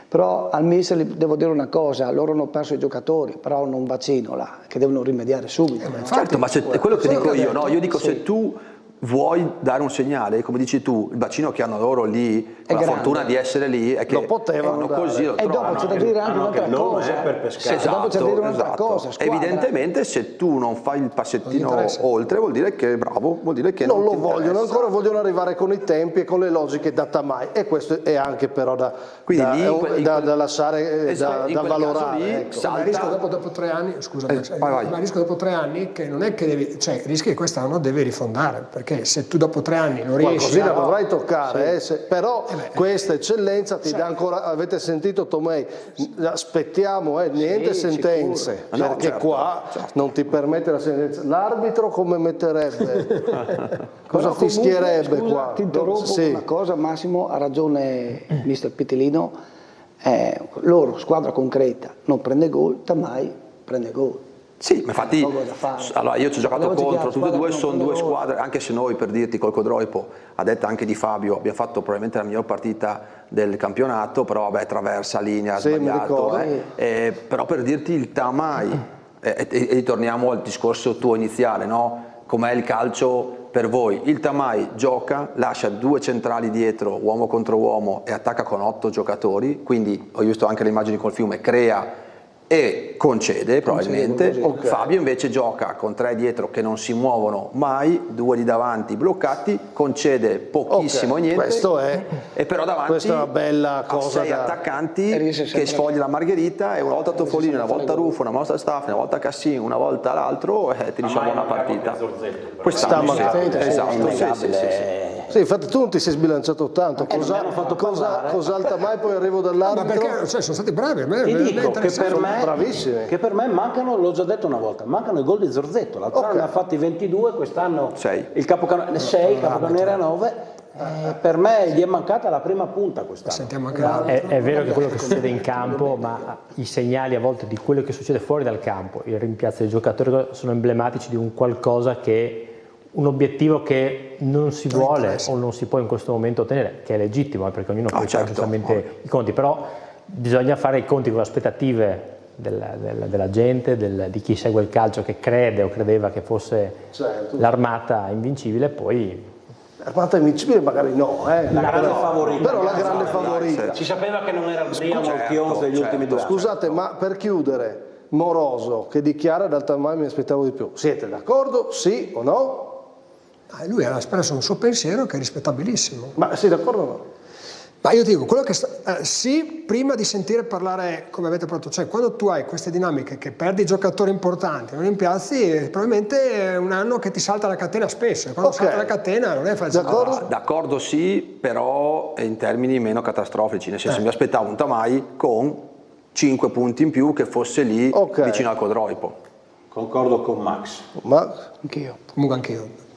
Però al mister devo dire una cosa: loro hanno perso i giocatori, però hanno un bacino là che devono rimediare subito. Certo, ma è quello che dico io, no? Io dico, se tu vuoi dare un segnale, come dici tu, il bacino che hanno loro lì, la fortuna di essere lì, è che lo potevano così, lo e dopo c'è da dire anche un'altra cosa. Dopo c'è da dire un'altra cosa. Evidentemente se tu non fai il passettino oltre, vuol dire che bravo, vuol dire che non lo vogliono ancora, vogliono arrivare con i tempi e con le logiche da Tamai, e questo è anche però da lasciare, da valorare. Ma il rischio dopo 3 anni, scusami, il rischio dopo 3 anni che non è che devi, cioè rischi che quest'anno devi rifondare, perché se tu dopo 3 anni non riesci, qualcosina dovrai toccare, però questa eccellenza ti dà ancora. Avete sentito Tomei? Aspettiamo, niente sentenze, perché qua non ti permette la sentenza. L'arbitro come metterebbe? Cosa fischierebbe qua? Ti interrompo una cosa, Massimo, ha ragione mister Pitilino, loro squadra concreta, non prende gol, Tamai prende gol. Sì, ma infatti, allora io ci ho giocato contro, tutte e due sono 2 squadre, anche se noi, per dirti, col Codroipo, a detta anche di Fabio, abbiamo fatto probabilmente la miglior partita del campionato, però vabbè, traversa linea, ha sbagliato, però per dirti il Tamai, e ritorniamo al discorso tuo iniziale, no? Com'è il calcio per voi? Il Tamai gioca, lascia 2 centrali dietro, uomo contro uomo, e attacca con 8 giocatori, quindi ho visto anche le immagini col fiume, crea e concede probabilmente. Fabio invece gioca con 3 dietro che non si muovono mai, 2 di davanti bloccati, concede pochissimo e niente. E però davanti questa è una bella cosa 6 attaccanti che sfoglia la margherita, e una volta Tofolini, una volta Ruffo, una volta Staffi, una volta Cassin, una volta l'altro, ti diciamo una partita. Quest'anno sì, infatti tu non ti sei sbilanciato tanto. Cosa il Tamai, poi arrivo dall'arbitro? Ma perché sono stati bravi, ti dico che per me mancano, l'ho già detto una volta, mancano i gol di Zorzetto. L'altro anno ne ha fatti 22, quest'anno 6, il capocannoniere 9. Per me gli è mancata la prima punta quest'anno. È vero che quello che succede in campo, ma i segnali a volte di quello che succede fuori dal campo, il rimpiazzo dei giocatori, sono emblematici di un qualcosa che, un obiettivo che non si vuole o non si può in questo momento ottenere, che è legittimo, perché ognuno poi fa giustamente i conti, però bisogna fare i conti con le aspettative della gente, di chi segue il calcio, che crede o credeva che fosse l'armata invincibile. Poi l'armata invincibile magari no, la grande favorita, però la grande favorita. Si sapeva che non era il Brian o il Chios degli ultimi 2 anni. Scusate, ma per chiudere, Moroso che dichiara: dal Tamai mi aspettavo di più. Siete d'accordo? Sì o no? Lui ha espresso un suo pensiero che è rispettabilissimo. Ma sei d'accordo o no? Ma io dico, quello che sì, prima di sentire parlare come avete parlato, cioè quando tu hai queste dinamiche che perdi giocatori importanti, non impiazzi, probabilmente è un anno che ti salta la catena spesso, e quando salta la catena non è facile. D'accordo sì, però in termini meno catastrofici, nel senso mi aspettavo un Tamai con 5 punti in più che fosse lì vicino al Codroipo. Concordo con Max. Anch'io. Comunque anch'io.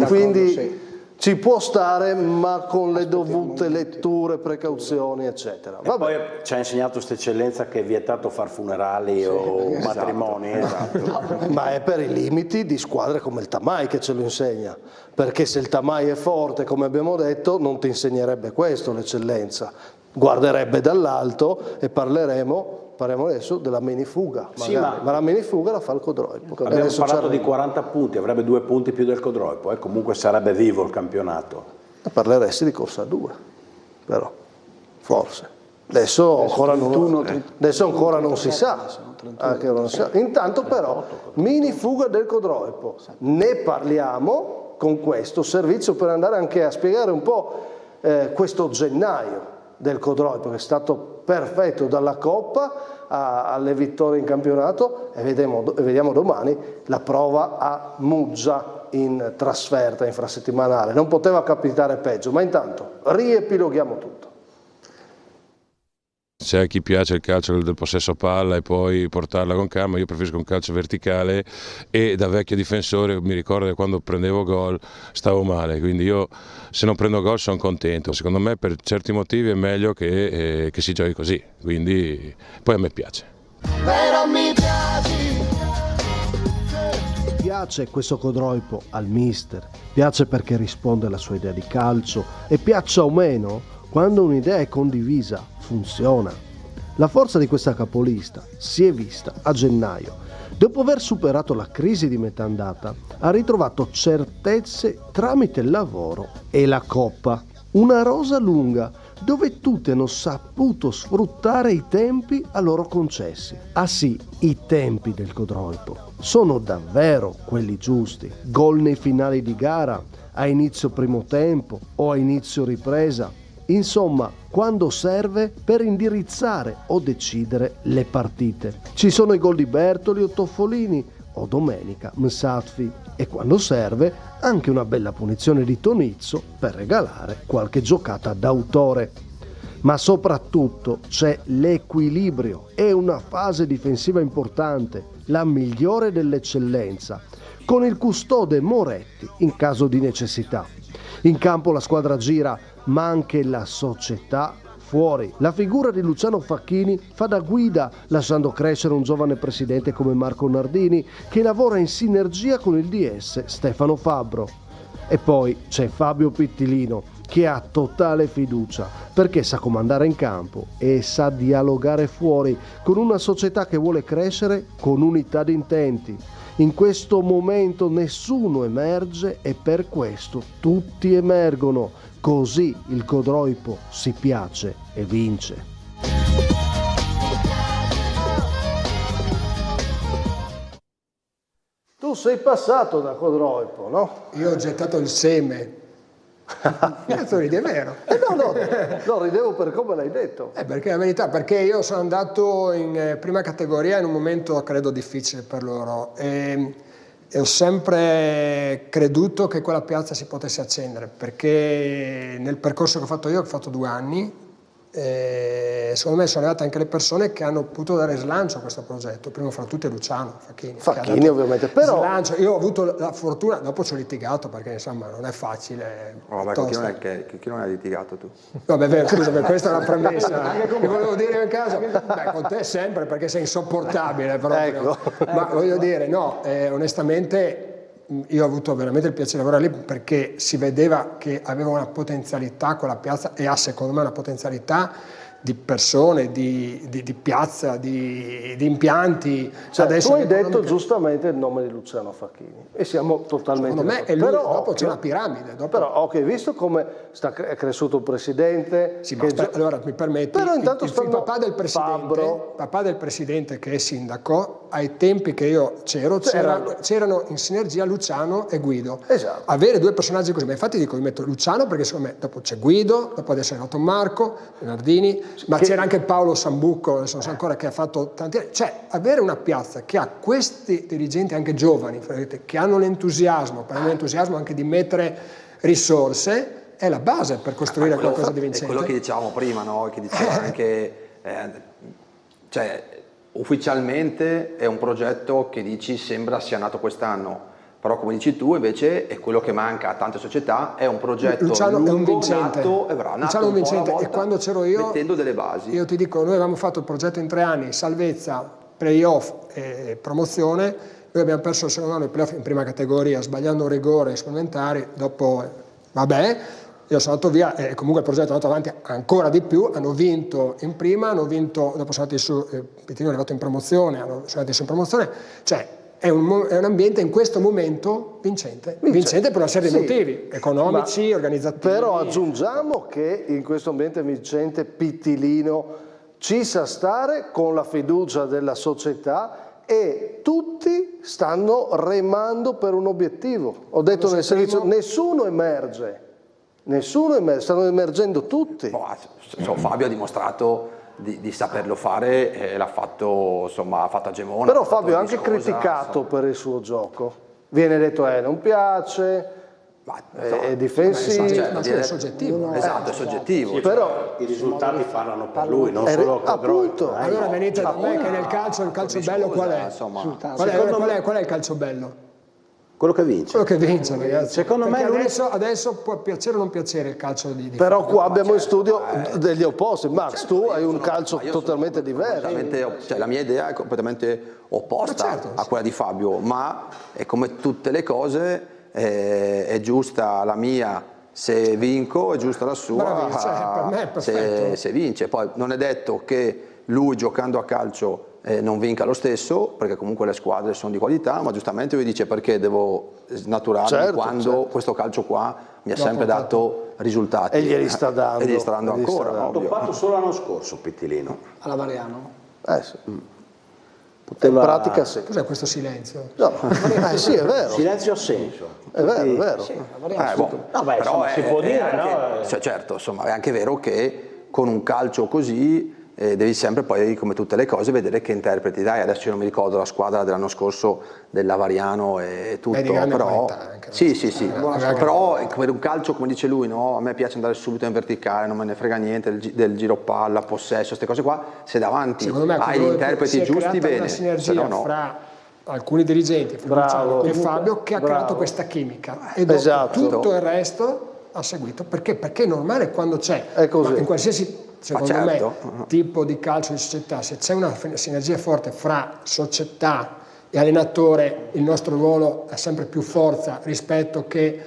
Quindi Ci può stare, ma con le dovute letture, precauzioni, eccetera. E poi ci ha insegnato questa eccellenza che è vietato far funerali o matrimoni. Esatto. Ma è per i limiti di squadre come il Tamai che ce lo insegna, perché se il Tamai è forte, come abbiamo detto, non ti insegnerebbe questo, l'eccellenza. Guarderebbe dall'alto e parleremo adesso della minifuga, sì, ma la minifuga la fa il Codroipo. Abbiamo parlato di 40 punti, avrebbe 2 punti più del Codroipo, comunque sarebbe vivo il campionato. Parleresti di corsa 2, però, forse. Adesso ancora non si sa. Intanto però, minifuga del Codroipo, ne parliamo con questo servizio per andare anche a spiegare un po' questo gennaio del Codroipo, che è stato perfetto dalla Coppa alle vittorie in campionato, e vediamo domani la prova a Muggia in trasferta infrasettimanale. Non poteva capitare peggio, ma intanto riepiloghiamo tutto. C'è a chi piace il calcio del possesso palla e poi portarla con calma, io preferisco un calcio verticale, e da vecchio difensore mi ricordo che quando prendevo gol stavo male, quindi io se non prendo gol sono contento. Secondo me per certi motivi è meglio che si giochi così, quindi poi a me piace. Però mi piace questo Codroipo al mister, piace perché risponde alla sua idea di calcio, e piaccia o meno, quando un'idea è condivisa, funziona. La forza di questa capolista si è vista a gennaio. Dopo aver superato la crisi di metà andata, ha ritrovato certezze tramite il lavoro e la Coppa. Una rosa lunga, dove tutti hanno saputo sfruttare i tempi a loro concessi. Ah sì, i tempi del Codroipo sono davvero quelli giusti. Gol nei finali di gara, a inizio primo tempo o a inizio ripresa. Insomma, quando serve per indirizzare o decidere le partite. Ci sono i gol di Bertoli o Toffolini, o domenica Msatfi, e quando serve anche una bella punizione di Tonizzo per regalare qualche giocata d'autore. Ma soprattutto c'è l'equilibrio e una fase difensiva importante, la migliore dell'eccellenza, con il custode Moretti in caso di necessità. In campo la squadra gira, ma anche la società fuori. La figura di Luciano Facchini fa da guida, lasciando crescere un giovane presidente come Marco Nardini, che lavora in sinergia con il DS Stefano Fabbro. E poi c'è Fabio Pittilino, che ha totale fiducia, perché sa comandare in campo e sa dialogare fuori con una società che vuole crescere con unità di intenti. In questo momento nessuno emerge e per questo tutti emergono. Così il Codroipo si piace e vince. Tu sei passato da Codroipo, no? Io ho gettato il seme. Cazzo ridi, è vero? No, ridevo per come l'hai detto. Perché è la verità, perché io sono andato in prima categoria in un momento credo difficile per loro e ho sempre creduto che quella piazza si potesse accendere, perché nel percorso che ho fatto io, che ho fatto 2 anni, secondo me sono arrivate anche le persone che hanno potuto dare slancio a questo progetto, prima fra tutti Luciano Facchini ovviamente, però slancio. Io ho avuto la fortuna, dopo ci ho litigato perché insomma non è facile. Con chi non hai litigato tu? Vabbè, vero, scusa, questa è una premessa che volevo dire in casa. Con te sempre, perché sei insopportabile proprio. Ecco. Ma voglio dire, no, onestamente io ho avuto veramente il piacere di lavorare lì, perché si vedeva che aveva una potenzialità quella piazza, e ha secondo me una potenzialità di persone, di piazza, di impianti. Cioè, adesso tu hai detto giustamente il nome di Luciano Facchini e siamo totalmente secondo me, e lui, però dopo c'è una piramide. Però ok, visto come è cresciuto il presidente. Sì, ma allora mi permetti, però intanto il papà del presidente che è sindaco, ai tempi che io c'erano in sinergia Luciano e Guido. Esatto. Avere 2 personaggi così, ma infatti dico, io metto Luciano perché secondo me dopo c'è Guido, dopo adesso è arrivato Marco Nardini, ma c'era anche Paolo Sambucco, adesso non so ancora, che ha fatto tanti anni. Cioè, avere una piazza che ha questi dirigenti anche giovani, che hanno l'entusiasmo, per l'entusiasmo anche di mettere risorse, è la base per costruire qualcosa di vincente. È quello che dicevamo prima, no? Che diceva anche, cioè, ufficialmente è un progetto che dici sembra sia nato quest'anno, Però come dici tu invece è quello che manca a tante società, è un progetto Luciano lungo, è un vincente, nato un po' alla volta, e quando c'ero io mettendo delle basi. Io ti dico, noi avevamo fatto il progetto in 3 anni, salvezza, playoff e promozione. Noi abbiamo perso il secondo anno i playoff in prima categoria sbagliando un rigore supplementari, dopo vabbè, io sono andato via e comunque il progetto è andato avanti ancora di più, hanno vinto in prima, hanno vinto, dopo sono andati su, Pitino è arrivato in promozione, sono andati su in promozione, cioè è un ambiente in questo momento vincente per una serie di motivi economici, organizzativi. Però aggiungiamo che in questo ambiente vincente Pittilino ci sa stare con la fiducia della società e tutti stanno remando per un obiettivo. Ho detto nel servizio, nessuno emerge, stanno emergendo tutti. Fabio ha dimostrato di saperlo fare, l'ha fatto, insomma, ha fatto a Gemona. Però Fabio è anche criticato per il suo gioco, viene detto non piace, è difensivo. È soggettivo. Esatto, è soggettivo. Sì, però i risultati parlano per lui, non solo appunto. Allora venite da me che nel calcio, il calcio bello qual è? Qual è il calcio bello? Quello che vince. Quello che vince, ragazzi. Secondo me adesso può piacere o non piacere il calcio di però qua abbiamo in studio degli opposti. Max, tu hai un calcio totalmente diverso. La mia idea è completamente opposta a quella di Fabio, ma è come tutte le cose, è giusta la mia se vinco, è giusta la sua per me è perfetto. se vince. Poi non è detto che lui giocando a calcio non vinca lo stesso, perché comunque le squadre sono di qualità, ma giustamente lui dice perché devo snaturarmi quando questo calcio qua mi ha sempre dato risultati. E glieli sta dando. E glieli sta dando ancora. Ha toppato solo l'anno scorso Pittilino. Alla Variano? Sì. In pratica sì. Cos'è questo silenzio? No, sì, è vero. Silenzio assenso. È vero, è vero. Sì, però si può dire, anche, no? Certo, insomma, è anche vero che con un calcio così devi sempre poi, come tutte le cose, vedere che interpreti dai. Adesso io non mi ricordo la squadra dell'anno scorso della Variano e tutto, però sì, però per un calcio come dice lui, no? A me piace andare subito in verticale, non me ne frega niente del giro palla, possesso, queste cose qua, se davanti hai gli interpreti giusti, bene, una sinergia fra alcuni dirigenti e Fabio che ha creato questa chimica e dopo tutto il resto ha seguito, perché è normale quando c'è in qualsiasi secondo me tipo di calcio di società, se c'è una sinergia forte fra società e allenatore, il nostro ruolo ha sempre più forza rispetto che,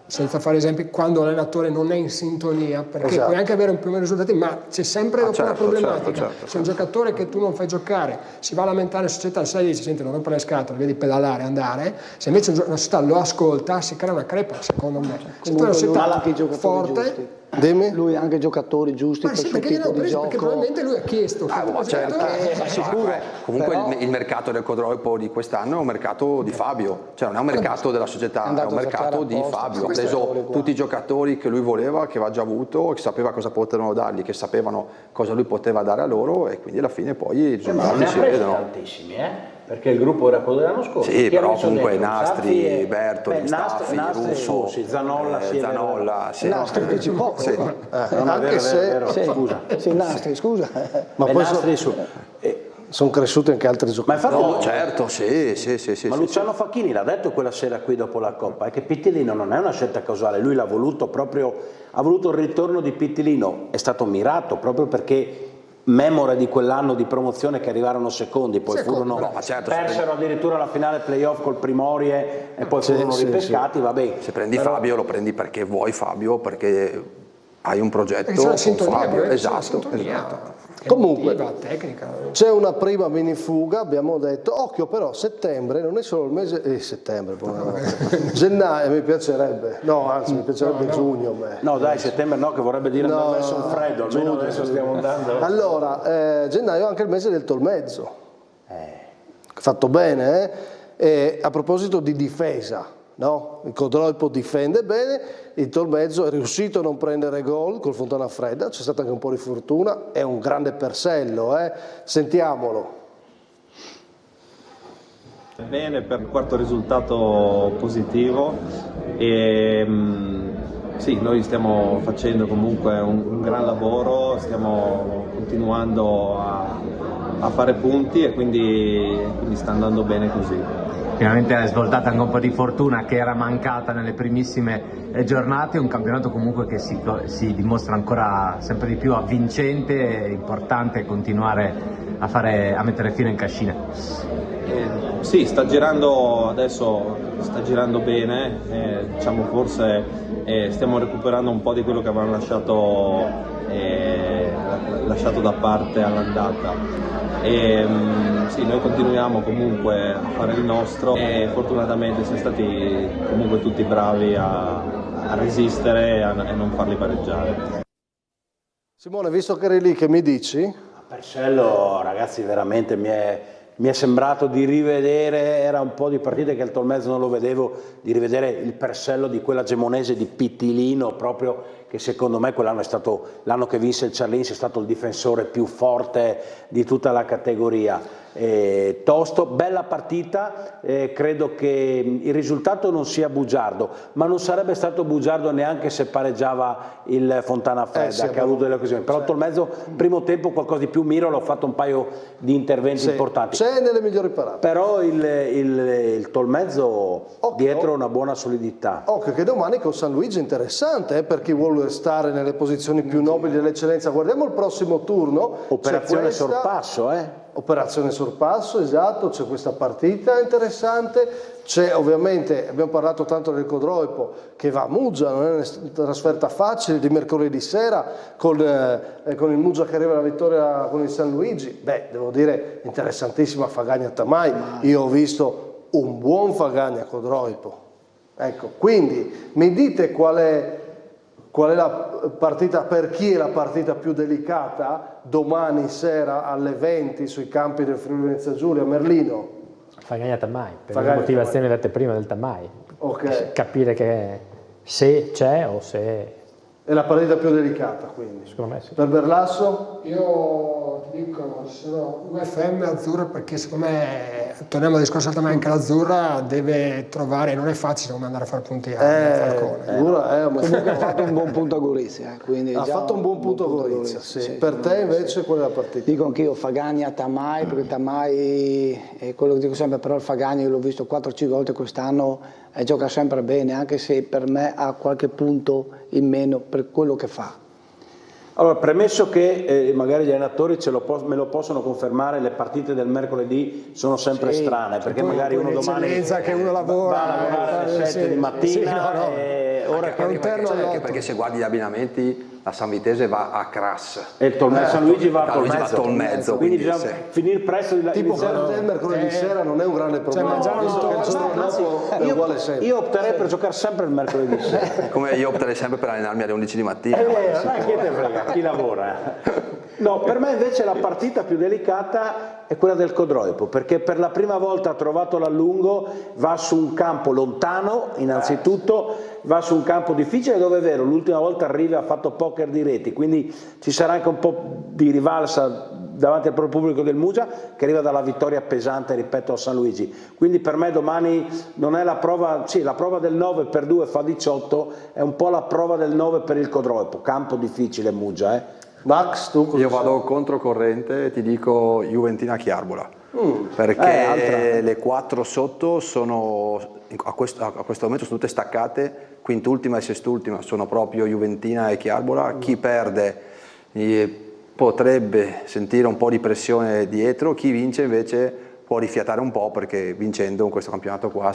senza fare esempi, quando l'allenatore non è in sintonia, perché puoi anche avere un più o meno risultati, ma c'è sempre una problematica. Se un giocatore che tu non fai giocare si va a lamentare in società, sai, dice, senti, non rompere le scatole, vedi pedalare, andare, se invece una società lo ascolta, si crea una crepa, secondo me. Se tu hai una società forte... Lui ha anche giocatori giusti per il suo tipo di gioco. Perché probabilmente lui ha chiesto comunque il mercato del Codroipo di quest'anno è un mercato di Fabio, cioè non è un mercato della società, è un mercato di Fabio. Ha preso tutti i giocatori che lui voleva, che aveva già avuto, che sapeva cosa potevano dargli, che sapevano cosa lui poteva dare a loro, e quindi alla fine poi i risultati si vedono. Tantissimi, perché il gruppo era quello dell'anno scorso. Sì, però comunque Nastri, Bertoli, Staffi, Ruffo, Zanolla, Nastri dici poco. Anche se scusa. Sì, Nastri, scusa. Ma poi sono cresciuti anche altri giocatori. No, certo, sì. Ma Luciano Facchini l'ha detto quella sera qui dopo la Coppa, è che Pittilino non è una scelta casuale, lui l'ha voluto proprio, ha voluto il ritorno di Pittilino, è stato mirato proprio perché memore di quell'anno di promozione che arrivarono secondi, poi persero addirittura la finale playoff col Primorie e poi furono ripescati, va bene. Se prendi Fabio lo prendi perché vuoi Fabio, perché hai un progetto con Fabio, esatto. Comunque c'è una prima minifuga, abbiamo detto, occhio però, settembre non è solo il mese, settembre, gennaio mi piacerebbe, mi piacerebbe giugno. No dai, settembre no, che vorrebbe dire andare verso un freddo, almeno adesso stiamo andando. Allora, gennaio è anche il mese del tolmezzo, fatto bene, e a proposito di difesa. No? Il Codroipo difende bene, il Tolmezzo è riuscito a non prendere gol col Fontana Fredda, c'è stata anche un po' di fortuna, è un grande persello, sentiamolo. Bene, per il quarto risultato positivo e sì, noi stiamo facendo comunque un gran lavoro, stiamo continuando a a fare punti e quindi sta andando bene così. Finalmente è svoltata anche un po' di fortuna che era mancata nelle primissime giornate, un campionato comunque che si dimostra ancora sempre di più avvincente, è importante continuare a mettere fine in cascina. Sì, sta girando adesso, sta girando bene, diciamo forse stiamo recuperando un po' di quello che avevamo lasciato da parte all'andata. Sì, noi continuiamo comunque a fare il nostro e fortunatamente siamo stati comunque tutti bravi a resistere e a non farli pareggiare. Simone, visto che eri lì, che mi dici? A Persello, ragazzi, veramente mi è sembrato di rivedere, era un po' di partite che al Tolmezzo non lo vedevo, di rivedere il Persello di quella gemonese di Pittilino, proprio che secondo me quell'anno è stato l'anno che vinse il Ciarlins, è stato il difensore più forte di tutta la categoria. Tosto, bella partita, credo che il risultato non sia bugiardo, ma non sarebbe stato bugiardo neanche se pareggiava il Fontana Fredda, sì, che ha avuto delle occasioni. Però il Tolmezzo, primo tempo qualcosa di più, Miro, l'ho fatto un paio di interventi importanti. C'è nelle migliori parate. Però il Tolmezzo dietro una buona solidità. Occhio che domani con San Luigi è interessante, per chi vuole stare nelle posizioni più nobili dell'eccellenza. Guardiamo il prossimo turno. Operazione sorpasso, Operazione sorpasso, esatto, c'è questa partita interessante, c'è ovviamente, abbiamo parlato tanto del Codroipo che va a Muggia, non è una trasferta facile, di mercoledì sera con il Muggia che arriva alla vittoria con il San Luigi. Devo dire interessantissima Fagagna Tamai, io ho visto un buon Fagagna Codroipo, ecco, quindi mi dite qual è la partita, per chi è la partita più delicata domani sera alle 20 sui campi del Friuli Venezia Giulia? Merlino? Fagagna Tamai, per le motivazioni dette prima del Tamai. Capire che se c'è o se... È la partita più delicata, quindi. Secondo me sì. Per Berlasso? Io ti dico, sono UFM Azzurra perché secondo me, torniamo al discorso Tamai, anche l'Azzurra deve trovare, non è facile come andare a fare punti a Falcone. Comunque ha fatto un buon punto a Gorizia. Ha fatto un buon punto a Gorizia, sì. Per te invece qual è la partita? Dico anch'io Fagagna Tamai, perché Tamai è quello che dico sempre, però il Fagagna io l'ho visto 4-5 volte quest'anno e gioca sempre bene, anche se per me ha qualche punto in meno per quello che fa. Allora, premesso che magari gli allenatori me lo possono confermare, le partite del mercoledì sono sempre strane, perché magari uno domani che uno lavora, va a lavorare alle 7 di mattina e ora anche perché se guardi gli abbinamenti la San Vitese va a Cras e il San Luigi va a Tolmezzo, quindi bisogna finire presto di tipo per te il mercoledì sera non è un grande problema, io opterei per giocare sempre il mercoledì sera, come io opterei sempre per allenarmi alle 11 di mattina. Chi te frega, chi lavora? No, per me invece la partita più delicata è quella del Codroipo, perché per la prima volta ha trovato l'allungo, va su un campo lontano innanzitutto, va su un campo difficile dove è vero, l'ultima volta arriva ha fatto poker di reti, quindi ci sarà anche un po' di rivalsa davanti al proprio pubblico del Muggia che arriva dalla vittoria pesante, rispetto a San Luigi. Quindi per me domani non è la prova, sì, la prova del 9 per 2 fa 18, è un po' la prova del 9 per il Codroipo, campo difficile Muggia. Max, tu cosa Io vado controcorrente e ti dico Juventina Chiarbola, perché le 4 sotto sono a questo momento sono tutte staccate, quintultima e sestultima sono proprio Juventina e Chiarbola. Chi perde potrebbe sentire un po' di pressione dietro, chi vince invece può rifiatare un po', perché vincendo in questo campionato qua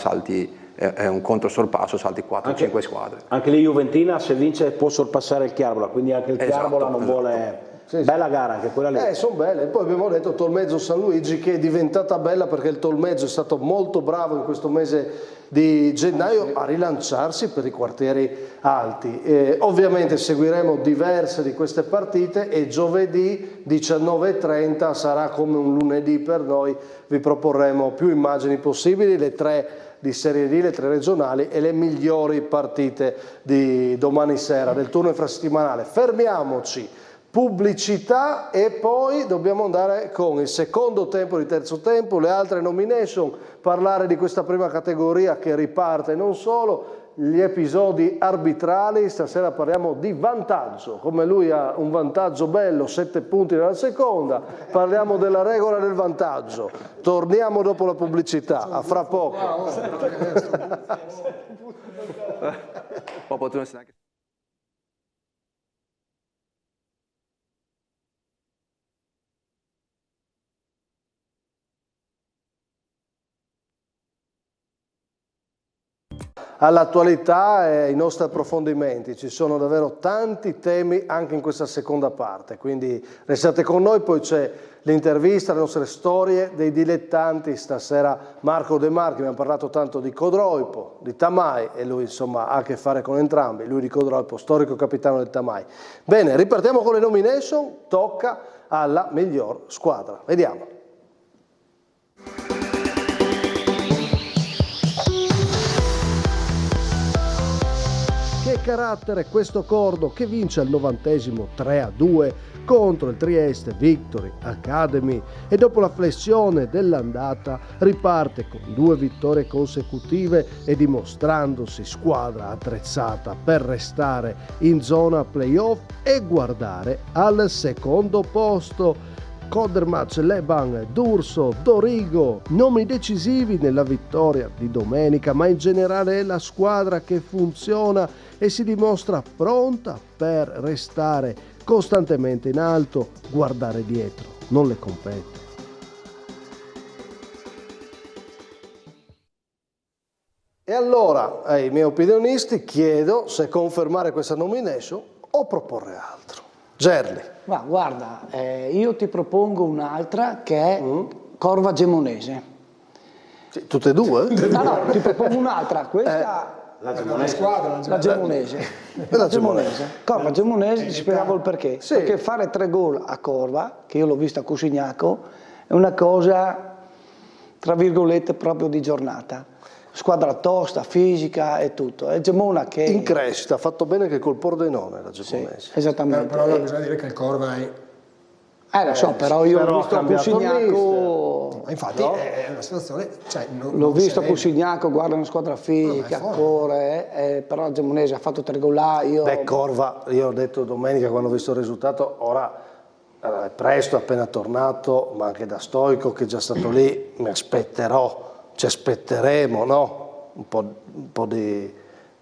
è un controsorpasso, salti 4-5 squadre. Anche lì Juventina se vince può sorpassare il Chiarbola, quindi anche il Chiarbola non vuole... Sì, bella gara anche quella lì. Sono belle. E poi abbiamo detto Tolmezzo San Luigi, che è diventata bella perché il Tolmezzo è stato molto bravo in questo mese di gennaio a rilanciarsi per i quartieri alti. Ovviamente seguiremo diverse di queste partite e giovedì 19:30 sarà come un lunedì per noi, vi proporremo più immagini possibili, le 3 di Serie D, le 3 regionali e le migliori partite di domani sera del turno infrasettimanale. Fermiamoci, pubblicità e poi dobbiamo andare con il secondo tempo di terzo tempo, le altre nomination, parlare di questa prima categoria che riparte non solo, gli episodi arbitrali, stasera parliamo di vantaggio, come lui ha un vantaggio bello, 7 punti nella seconda, parliamo della regola del vantaggio. Torniamo dopo la pubblicità, a fra poco. All'attualità e ai nostri approfondimenti, ci sono davvero tanti temi anche in questa seconda parte, quindi restate con noi, poi c'è l'intervista, le nostre storie dei dilettanti, stasera Marco De Marchi, abbiamo parlato tanto di Codroipo, di Tamai e lui insomma ha a che fare con entrambi, lui di Codroipo, storico capitano del Tamai. Bene, ripartiamo con le nomination, tocca alla miglior squadra, vediamo. Che carattere questo Cordo che vince al 90° 3-2 contro il Trieste Victory Academy e dopo la flessione dell'andata riparte con 2 vittorie consecutive e dimostrandosi squadra attrezzata per restare in zona playoff e guardare al secondo posto. Codermac, Leban, D'Urso, Dorigo, nomi decisivi nella vittoria di domenica, ma in generale è la squadra che funziona e si dimostra pronta per restare costantemente in alto, guardare dietro, non le compete. E allora ai miei opinionisti chiedo se confermare questa nomination o proporre altro. Gerli. Ma guarda, io ti propongo un'altra che è Corva Gemonese. Sì, tutte e due? No, ti propongo un'altra, questa... La Gemonese. La Gemonese. La Gemonese. Corva Gemonese, ti spiegavo il perché. Sì. Perché fare 3 gol a Corva, che io l'ho vista a Cusignaco, è una cosa, tra virgolette, proprio di giornata. Squadra tosta, fisica e tutto. È Gemona che... In crescita, ha fatto bene che col Pordenone la Gemonese. Sì, esattamente. Però bisogna dire che il Corva è... lo so, però io l'ho visto a Cusignaco... Infatti è una situazione... Cioè, l'ho visto a Cusignaco, guarda una squadra fisica, corre, però il Gemonese ha fatto 3 gol là, io... Beh, Corva, io ho detto domenica quando ho visto il risultato, ora è presto, appena tornato, ma anche da Stoico che è già stato lì, mi aspetterò. Ci aspetteremo, no? Un po' di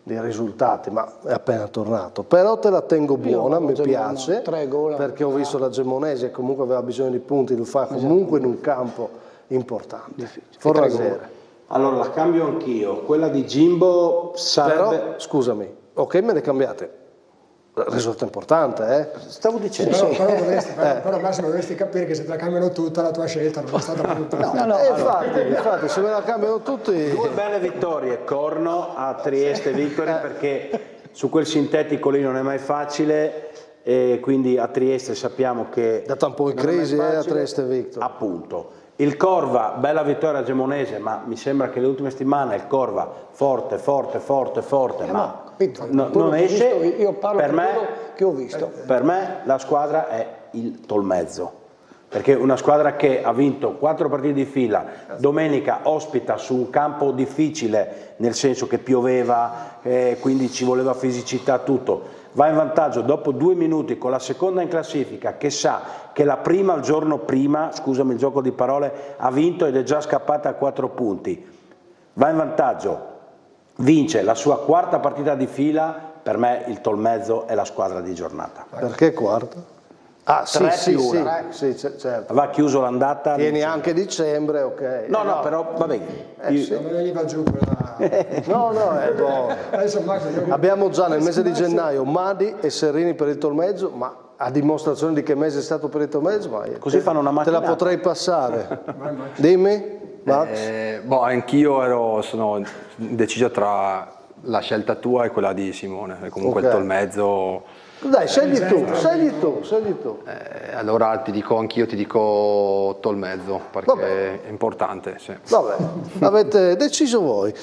risultati, ma è appena tornato. Però te la tengo buona, mi piace, perché ho visto la Gemonese, comunque aveva bisogno di punti, lo fa comunque in un campo importante. Forrasere. Allora la cambio anch'io, quella di Jimbo sarebbe... Però, scusami, ok, me le cambiate. Risultato importante, Stavo dicendo. Però Massimo dovresti capire che se te la cambiano tutta la tua scelta non è stata brutta. Infatti, se me la cambiano tutti... 2 belle vittorie, Corno a Trieste Victory, perché su quel sintetico lì non è mai facile, e quindi a Trieste sappiamo che... Data un po' in crisi a Trieste Victory. Appunto. Il Corva, bella vittoria gemonese, ma mi sembra che le ultime settimane il Corva forte, ma non esce. Io parlo per me, che ho visto. Per me la squadra è il Tolmezzo, perché una squadra che ha vinto 4 partite di fila, domenica ospita su un campo difficile, nel senso che pioveva, quindi ci voleva fisicità, tutto. Va in vantaggio dopo 2 minuti con la seconda in classifica, che sa che la prima il giorno prima, scusami il gioco di parole, ha vinto ed è già scappata a 4 punti. Va in vantaggio, vince la sua 4ª partita di fila, per me il Tolmezzo è la squadra di giornata. Perché quarta? Ah, sì, certo. Va chiuso l'andata. Tieni anche dicembre, ok. No, però va bene. Non gli va giù quella... No, abbiamo già nel mese di gennaio Madi e Serrini per il Tolmezzo, ma a dimostrazione di che mese è stato per il Tolmezzo, ma così fanno una te la potrei passare. Dimmi, Max. Anch'io sono deciso tra la scelta tua e quella di Simone, comunque il Tolmezzo... Dai, scegli tu. Allora anch'io ti dico Tolmezzo, perché è importante. Sì. Vabbè, avete deciso voi.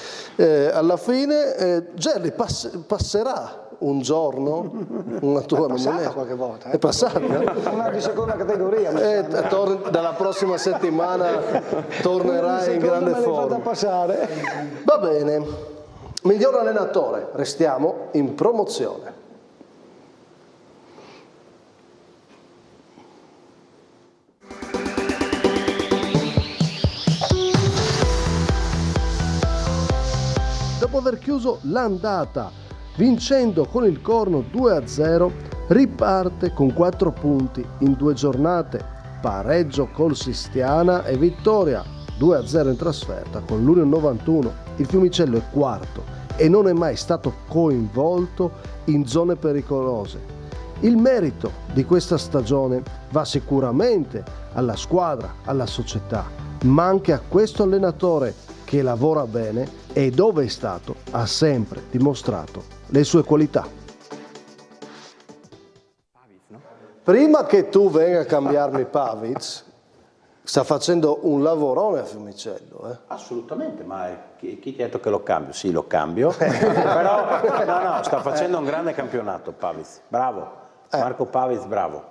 Alla fine Gerli passerà un giorno una tua nomination qualche volta. È passata? Una di seconda categoria. Dalla prossima settimana tornerà in grande forma. Passare. Va bene. Miglior allenatore, restiamo in promozione. Dopo aver chiuso l'andata vincendo con il Corno 2-0, riparte con 4 punti in 2 giornate, pareggio col Sistiana e vittoria 2-0 in trasferta con l'Union 91. Il Fiumicello è quarto e non è mai stato coinvolto in zone pericolose. Il merito di questa stagione va sicuramente alla squadra, alla società, ma anche a questo allenatore che lavora bene e dove è stato ha sempre dimostrato le sue qualità. Prima che tu venga a cambiarmi Pavic, sta facendo un lavorone a Fiumicello. Assolutamente, ma chi ti ha detto che lo cambio? Sì, lo cambio, però no, sta facendo un grande campionato Pavic, bravo, Marco Pavic, bravo.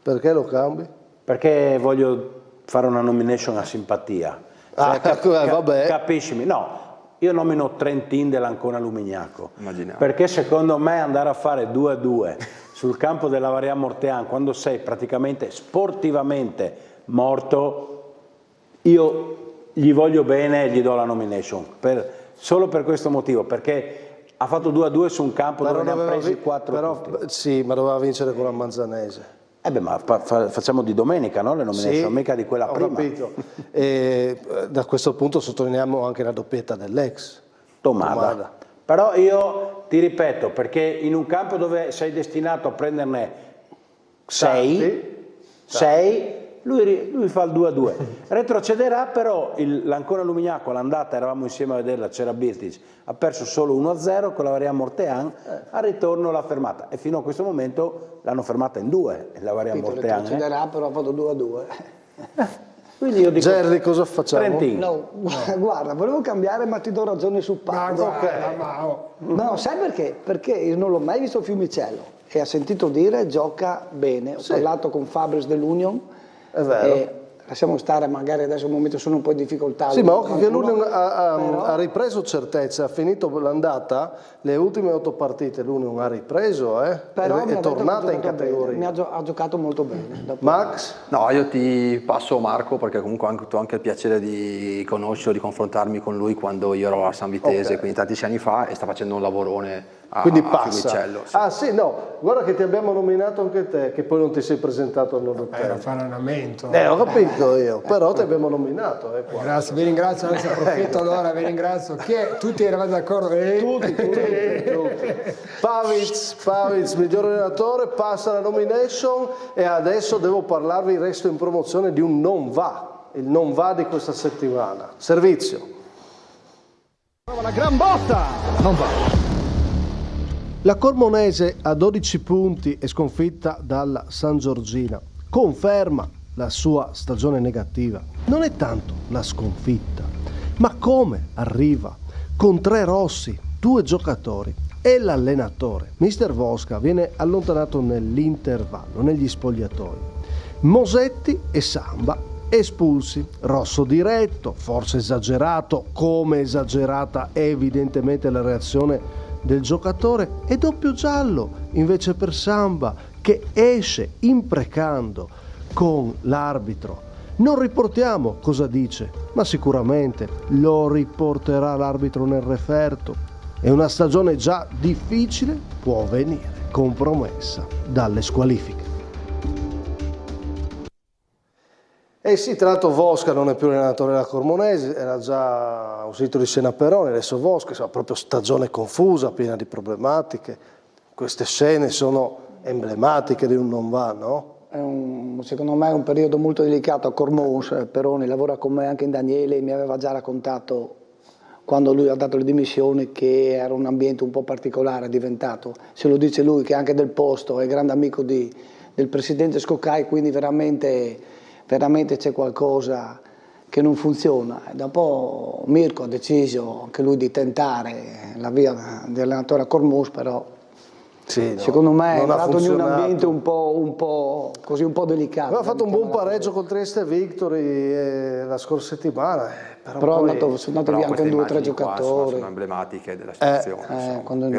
Perché lo cambi? Perché voglio fare una nomination a simpatia. Vabbè. Capiscimi? No, io nomino Trentin dell'Ancona Lumignaco, Immaginavo. perché secondo me andare a fare 2-2 sul campo della Varian Mortean quando sei praticamente sportivamente morto, io gli voglio bene e gli do la nomination, solo per questo motivo, perché ha fatto 2-2 su un campo dove ne ha presi 4 tutti. Sì, ma doveva vincere con la Manzanese. Ma facciamo di domenica, no? Le nomination, sì, mica di quella prima. Ho capito. E da questo punto sottolineiamo anche la doppietta dell'ex Tomada. Però io ti ripeto, perché in un campo dove sei destinato a prenderne 6, lui fa il 2-2. Retrocederà, però l'Ancona Lumignaco all'andata, eravamo insieme a vederla, c'era Birtic, ha perso solo 1-0 con la Varian Mortean, al ritorno l'ha fermata e fino a questo momento l'hanno fermata in 2 la Varian Mortean. Retrocederà, però ha fatto 2-2. Quindi io dico, Gerry, cosa facciamo? Trentin. No, guarda, volevo cambiare, ma ti do ragione su Paolo. No, sai perché? Perché io non l'ho mai visto a Fiumicello e ha sentito dire gioca bene. Ho parlato con Fabris dell'Union. È vero. E lasciamo stare, magari adesso un momento sono un po' in difficoltà. Sì, ma occhio che l'Union ha ripreso certezza, ha finito l'andata, le ultime 8 partite l'Union ha ripreso, però è tornata in categoria. Ha giocato molto bene. Max? No, io ti passo Marco perché comunque ho anche il piacere di conoscerlo, di confrontarmi con lui quando io ero a San Vitese, quindi tanti anni fa, e sta facendo un lavorone quindi a passa. Fiumicello. Sì. Ah sì, no, guarda che ti abbiamo nominato anche te, che poi non ti sei presentato al nuovo Era un allenamento. ho capito io, però ti abbiamo nominato. Grazie, vi ringrazio, anzi approfitto allora, vi ringrazio. Tutti eravate d'accordo? Tutti. Pavic, miglior allenatore, passa la nomination e adesso devo parlarvi, resto in promozione, di un non va, il non va di questa settimana. Servizio. Prova la gran botta! Non va. La Cormonese a 12 punti e sconfitta dalla San Giorgina conferma la sua stagione negativa. Non è tanto la sconfitta, ma come arriva con 3 rossi, 2 giocatori e l'allenatore. Mister Vosca viene allontanato nell'intervallo, negli spogliatoi. Mosetti e Samba espulsi, rosso diretto, forse esagerato, come esagerata è evidentemente la reazione del giocatore, e doppio giallo invece per Samba, che esce imprecando con l'arbitro. Non riportiamo cosa dice, ma sicuramente lo riporterà l'arbitro nel referto e una stagione già difficile può venire compromessa dalle squalifiche. E sì, tra l'altro Vosca non è più allenatore della Cormonese, era già uscito di Senaperone, adesso Vosca, insomma, proprio stagione confusa, piena di problematiche. Queste scene sono emblematiche di un non va, no? Secondo me è un periodo molto delicato a Cormons. Peroni lavora con me anche in Daniele, mi aveva già raccontato quando lui ha dato le dimissioni che era un ambiente un po' particolare, è diventato, se lo dice lui che è anche del posto, è grande amico del presidente Scoccai, quindi veramente c'è qualcosa che non funziona. E dopo Mirko ha deciso anche lui di tentare la via di allenatore a Cormons, però Sì, secondo me è entrato in un ambiente un po' delicato. Aveva fatto un buon pareggio col Trieste Victory la scorsa settimana. Però sono andati via anche 2 o 3 giocatori. Sono emblematiche della situazione, che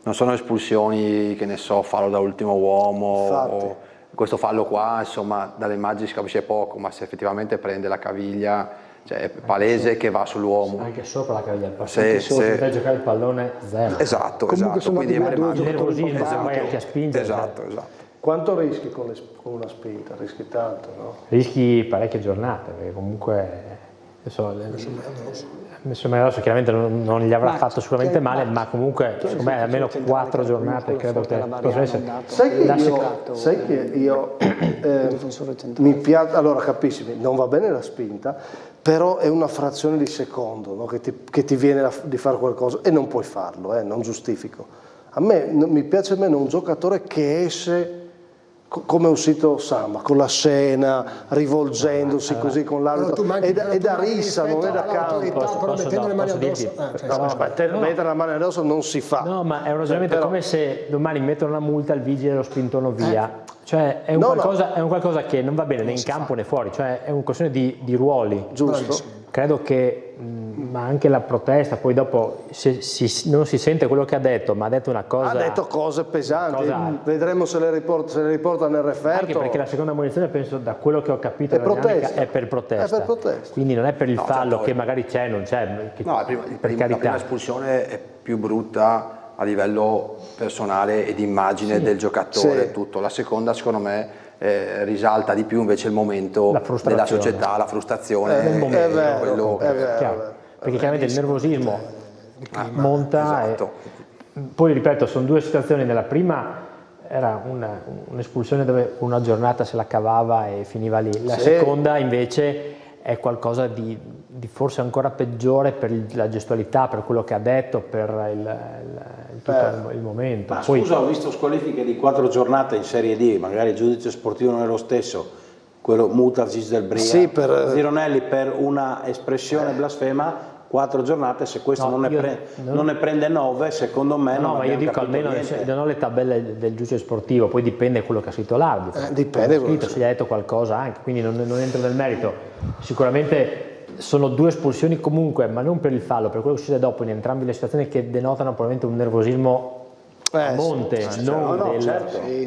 non sono espulsioni, che ne so, fallo da ultimo uomo. Questo fallo qua, insomma, dalle immagini si capisce poco, ma se effettivamente prende la caviglia, cioè è palese che va sull'uomo. Anche sopra la caviglia, per giocare il pallone zero. Esatto, quindi il nervosismo se vai anche a spingere. Esatto. Quanto rischi con una spinta? Rischi tanto, no? Rischi parecchie giornate, perché comunque messo Rosso chiaramente non gli avrà fatto sicuramente male, ma comunque secondo me almeno 4 giornate credo che possono essere. Sai che io mi piace, allora capisci, non va bene la spinta, però è una frazione di secondo, no? che ti viene di fare qualcosa e non puoi farlo, non giustifico. A me mi piace meno un giocatore che esce come è uscito Samba, con la scena, rivolgendosi così con l'arbitro, è da rissa, non è da campo. Mettendo le mani addosso. Mettere la mano addosso non si fa. No, ma è un ragionamento come se domani mettono una multa al vigile e lo spintono via. Cioè è un qualcosa che non va bene né in campo né fuori, cioè è una questione di ruoli. Giusto. Credo che ma anche la protesta, poi dopo non si sente quello che ha detto, ma ha detto una cosa. Ha detto cose pesanti, vedremo se le riporta nel referto. Anche perché la seconda munizione, penso, da quello che ho capito, è per protesta. Quindi non è per il fallo che magari c'è, non c'è. La prima espulsione è più brutta a livello personale e di immagine del giocatore, tutto. La seconda, secondo me, risalta di più invece il momento della società, la frustrazione. Nel momento, perché chiaramente il nervosismo monta. Esatto. Poi ripeto, sono 2 situazioni. Nella prima era un'espulsione dove una giornata se la cavava e finiva lì. La seconda invece è qualcosa di forse ancora peggiore per la gestualità, per quello che ha detto, per tutto il momento. Ma scusa, ho visto squalifiche di 4 giornate in Serie D, magari il giudice sportivo non è lo stesso, quello Mutarcis del Bria, Zironelli per una espressione blasfema, 4 giornate, se questo non ne prende 9, secondo me non ma io dico almeno non ho le tabelle del giudice sportivo, poi dipende quello che ha scritto l'arbitro. Dipende se gli ha detto qualcosa anche, quindi non entro nel merito. Sicuramente sono 2 espulsioni comunque, ma non per il fallo, per quello che succede dopo in entrambe le situazioni, che denotano probabilmente un nervosismo a monte,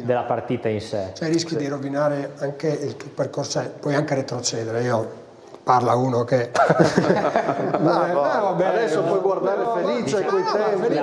della partita in sé. Cioè rischi di rovinare anche il tuo percorso, puoi anche retrocedere. Io parla uno che adesso puoi guardare felice quei tempi.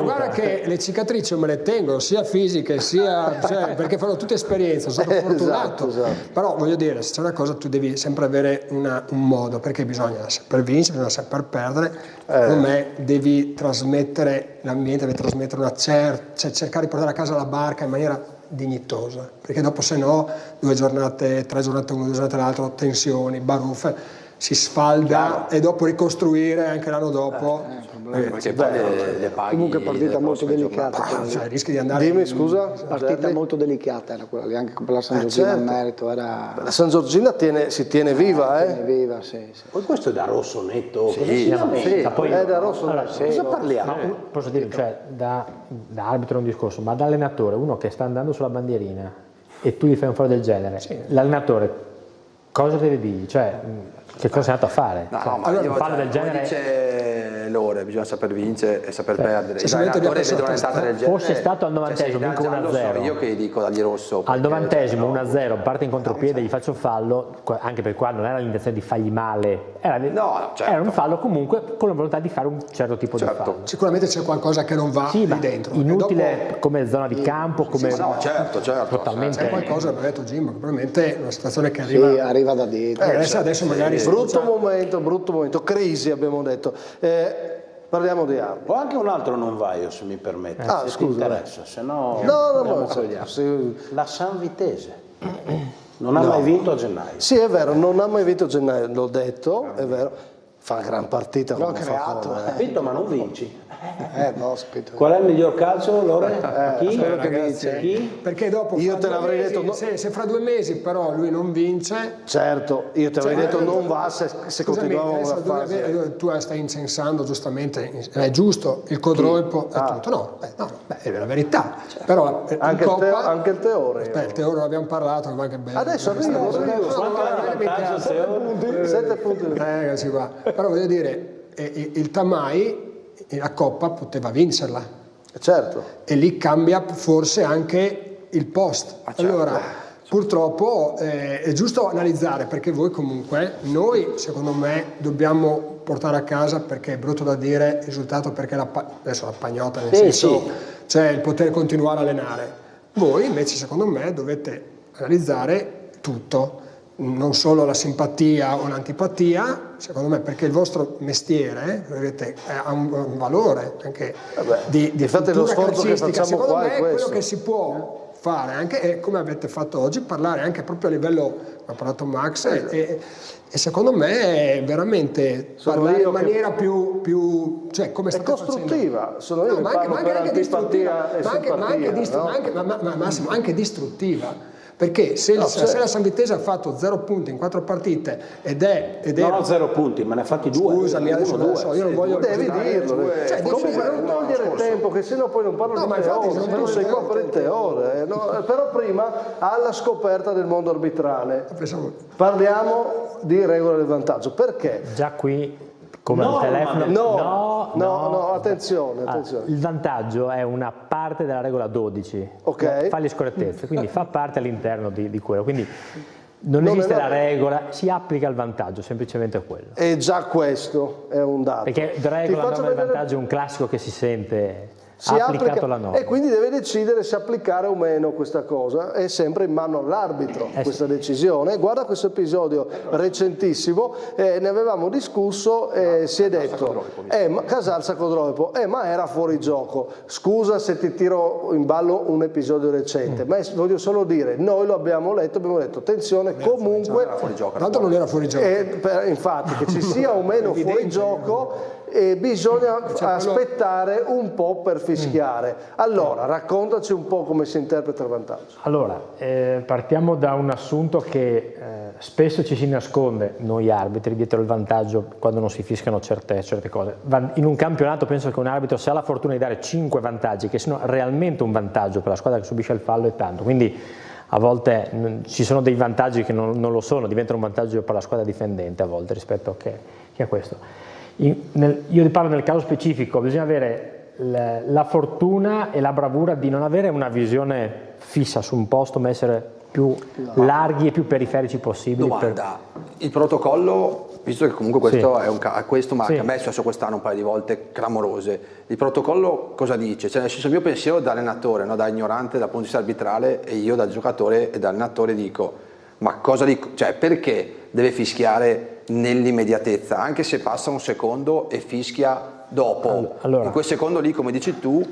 Guarda che le cicatrici me le tengo sia fisiche sia perché fanno tutte esperienza, sono fortunato. Esatto. Però voglio dire, se c'è una cosa tu devi sempre avere un modo, perché bisogna saper vincere, bisogna saper perdere. Secondo me devi trasmettere l'ambiente, devi trasmettere cercare di portare a casa la barca in maniera dignitosa, perché dopo se no 2 giornate, 3 giornate uno, 2 giornate l'altro, tensioni, baruffe, si sfalda e dopo ricostruire anche l'anno dopo. Perché poi le paghi. Comunque partita molto delicata. Rischi di andare. Dimmi scusa. Partita molto delicata era quella lì, anche per la San Giorgina al merito. La San Giorgina si tiene viva, Tiene viva, sì. Poi questo è da rosso netto. Poi è da rosso netto. Cosa parliamo? Posso dire, cioè, da arbitro è un discorso, ma da allenatore, uno che sta andando sulla bandierina e tu gli fai un fallo del genere, l'allenatore cosa deve dire? Cioè, che cosa sei andato a fare? Un fallo del genere dice l'ore, bisogna saper vincere e saper perdere. Fosse stato al 90esimo, vinco 1-0. Io che dico dagli rosso. Al 90esimo 1-0, parte in contropiede, gli faccio fallo, anche perché qua non era l'intenzione di fargli male, era un fallo comunque con la volontà di fare un certo tipo di fallo. Sicuramente c'è qualcosa che non va lì dentro. Inutile come zona di campo, come certo. totalmente. C'è qualcosa, aveva detto Jim, probabilmente una situazione che arriva da dietro. Adesso magari brutto momento, crisi abbiamo detto. Parliamo di arbitro. O anche un altro non va, io se mi permette. Se scusa. ti interessa, se no. La San Vitese non ha mai vinto a gennaio. Sì, è vero, non ha mai vinto a gennaio, l'ho detto, è vero. Fa gran partita. L'ho creato. Vinto ma non vinci. No, aspetta. Qual è il miglior calcio, Lore? Chi? Ragazzi, Chi? perché dopo Io te l'avrei detto, no. se fra 2 mesi però lui non vince, Certo, io ti avrei detto non va se continuavamo la fase. Tu stai incensando giustamente, è giusto il Codroipo e tutto, no, è la verità, però Anche il Teore. il Teore non abbiamo parlato, va anche bene. Adesso arrivo. 7 punti. Ragazzi, qua. Però voglio dire, il Tamai la Coppa poteva vincerla. Certo. E lì cambia forse anche il post. Certo. Allora, purtroppo è giusto analizzare, perché noi secondo me dobbiamo portare a casa, perché è brutto da dire il risultato, perché adesso la pagnotta nel senso, cioè il poter continuare a allenare. Voi invece secondo me dovete analizzare tutto, non solo la simpatia o l'antipatia, secondo me, perché il vostro mestiere ha un valore anche di infatti lo sforzo che facciamo secondo qua me è questo. quello che si può fare anche, come avete fatto oggi, parlare anche proprio a livello, ha parlato Max, e secondo me è veramente parlare in maniera più cioè come state costruttiva, facendo. sono io che parlo per antipatia e simpatia, Massimo, anche distruttiva. Perché se la San Vitesse ha fatto 0 punti in 4 partite ed No, 0 punti, ma ne ha fatti 2. Scusami, adesso non lo so, io non voglio... Devi dirlo. Comunque non togliere tempo, che sennò poi non parlo di Teore, tu sei qua per il Teore. Però prima, alla scoperta del mondo arbitrale, parliamo di regola del vantaggio. Perché? Già qui... Come al telefono? No, attenzione. Il vantaggio è una parte della regola 12, fa le scorrettezze, quindi fa parte all'interno di quello. Quindi non esiste la regola, si applica il vantaggio, semplicemente quello. E già questo è un dato. Perché regola norma del vantaggio è un classico che si sente... applicato la norma. E quindi deve decidere se applicare o meno questa cosa, è sempre in mano all'arbitro questa decisione. Guarda questo episodio recentissimo, ne avevamo discusso, si è detto Casalza Codroipo, ma era fuori gioco. Scusa se ti tiro in ballo un episodio recente, ma voglio solo dire, noi lo abbiamo letto, abbiamo detto attenzione, comunque tanto non era fuori gioco, infatti che ci sia o meno fuori gioco, e bisogna aspettare un po' per fischiare. Allora, raccontaci un po' come si interpreta il vantaggio. Allora, partiamo da un assunto che spesso ci si nasconde, noi arbitri, dietro il vantaggio quando non si fischiano certe cose. In un campionato penso che un arbitro, se ha la fortuna di dare 5 vantaggi, che siano realmente un vantaggio per la squadra che subisce il fallo, è tanto. Quindi a volte ci sono dei vantaggi che non lo sono, diventano un vantaggio per la squadra difendente a volte rispetto che a questo. Io parlo nel caso specifico, bisogna avere la fortuna e la bravura di non avere una visione fissa su un posto, ma essere più larghi e più periferici possibili. Domanda, il protocollo, visto che comunque questo è questo ma anche a me è successo quest'anno un paio di volte clamorose, il protocollo cosa dice? Cioè, nel senso, il mio pensiero da allenatore, da ignorante dal punto di vista arbitrale, e io da giocatore e da allenatore dico, ma cioè perché deve fischiare nell'immediatezà, anche se passa un secondo e fischia dopo? Allora, in quel secondo lì, come dici tu,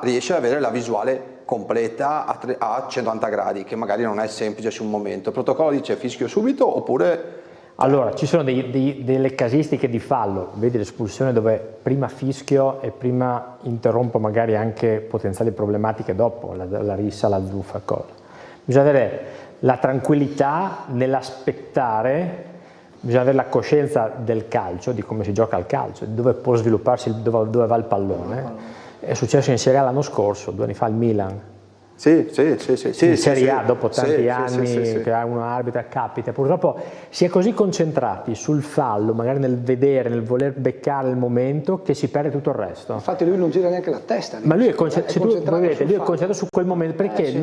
riesce ad avere la visuale completa a 180 gradi, che magari non è semplice su un momento. Il protocollo dice fischio subito oppure... Allora, ci sono delle casistiche di fallo, vedi l'espulsione dove prima fischio e prima interrompo magari anche potenziali problematiche dopo, la rissa, la zuffa, cosa. Bisogna avere la tranquillità nell'aspettare, bisogna avere la coscienza del calcio, di come si gioca al calcio, di dove può svilupparsi, dove va il pallone. È successo in Serie A l'anno scorso, 2 anni fa, il Milan. in Serie A dopo tanti anni che un arbitro capita, purtroppo si è così concentrati sul fallo, magari nel vedere, nel voler beccare il momento, che si perde tutto il resto. Infatti lui non gira neanche la testa. Ma lui è concentrato su quel momento, perché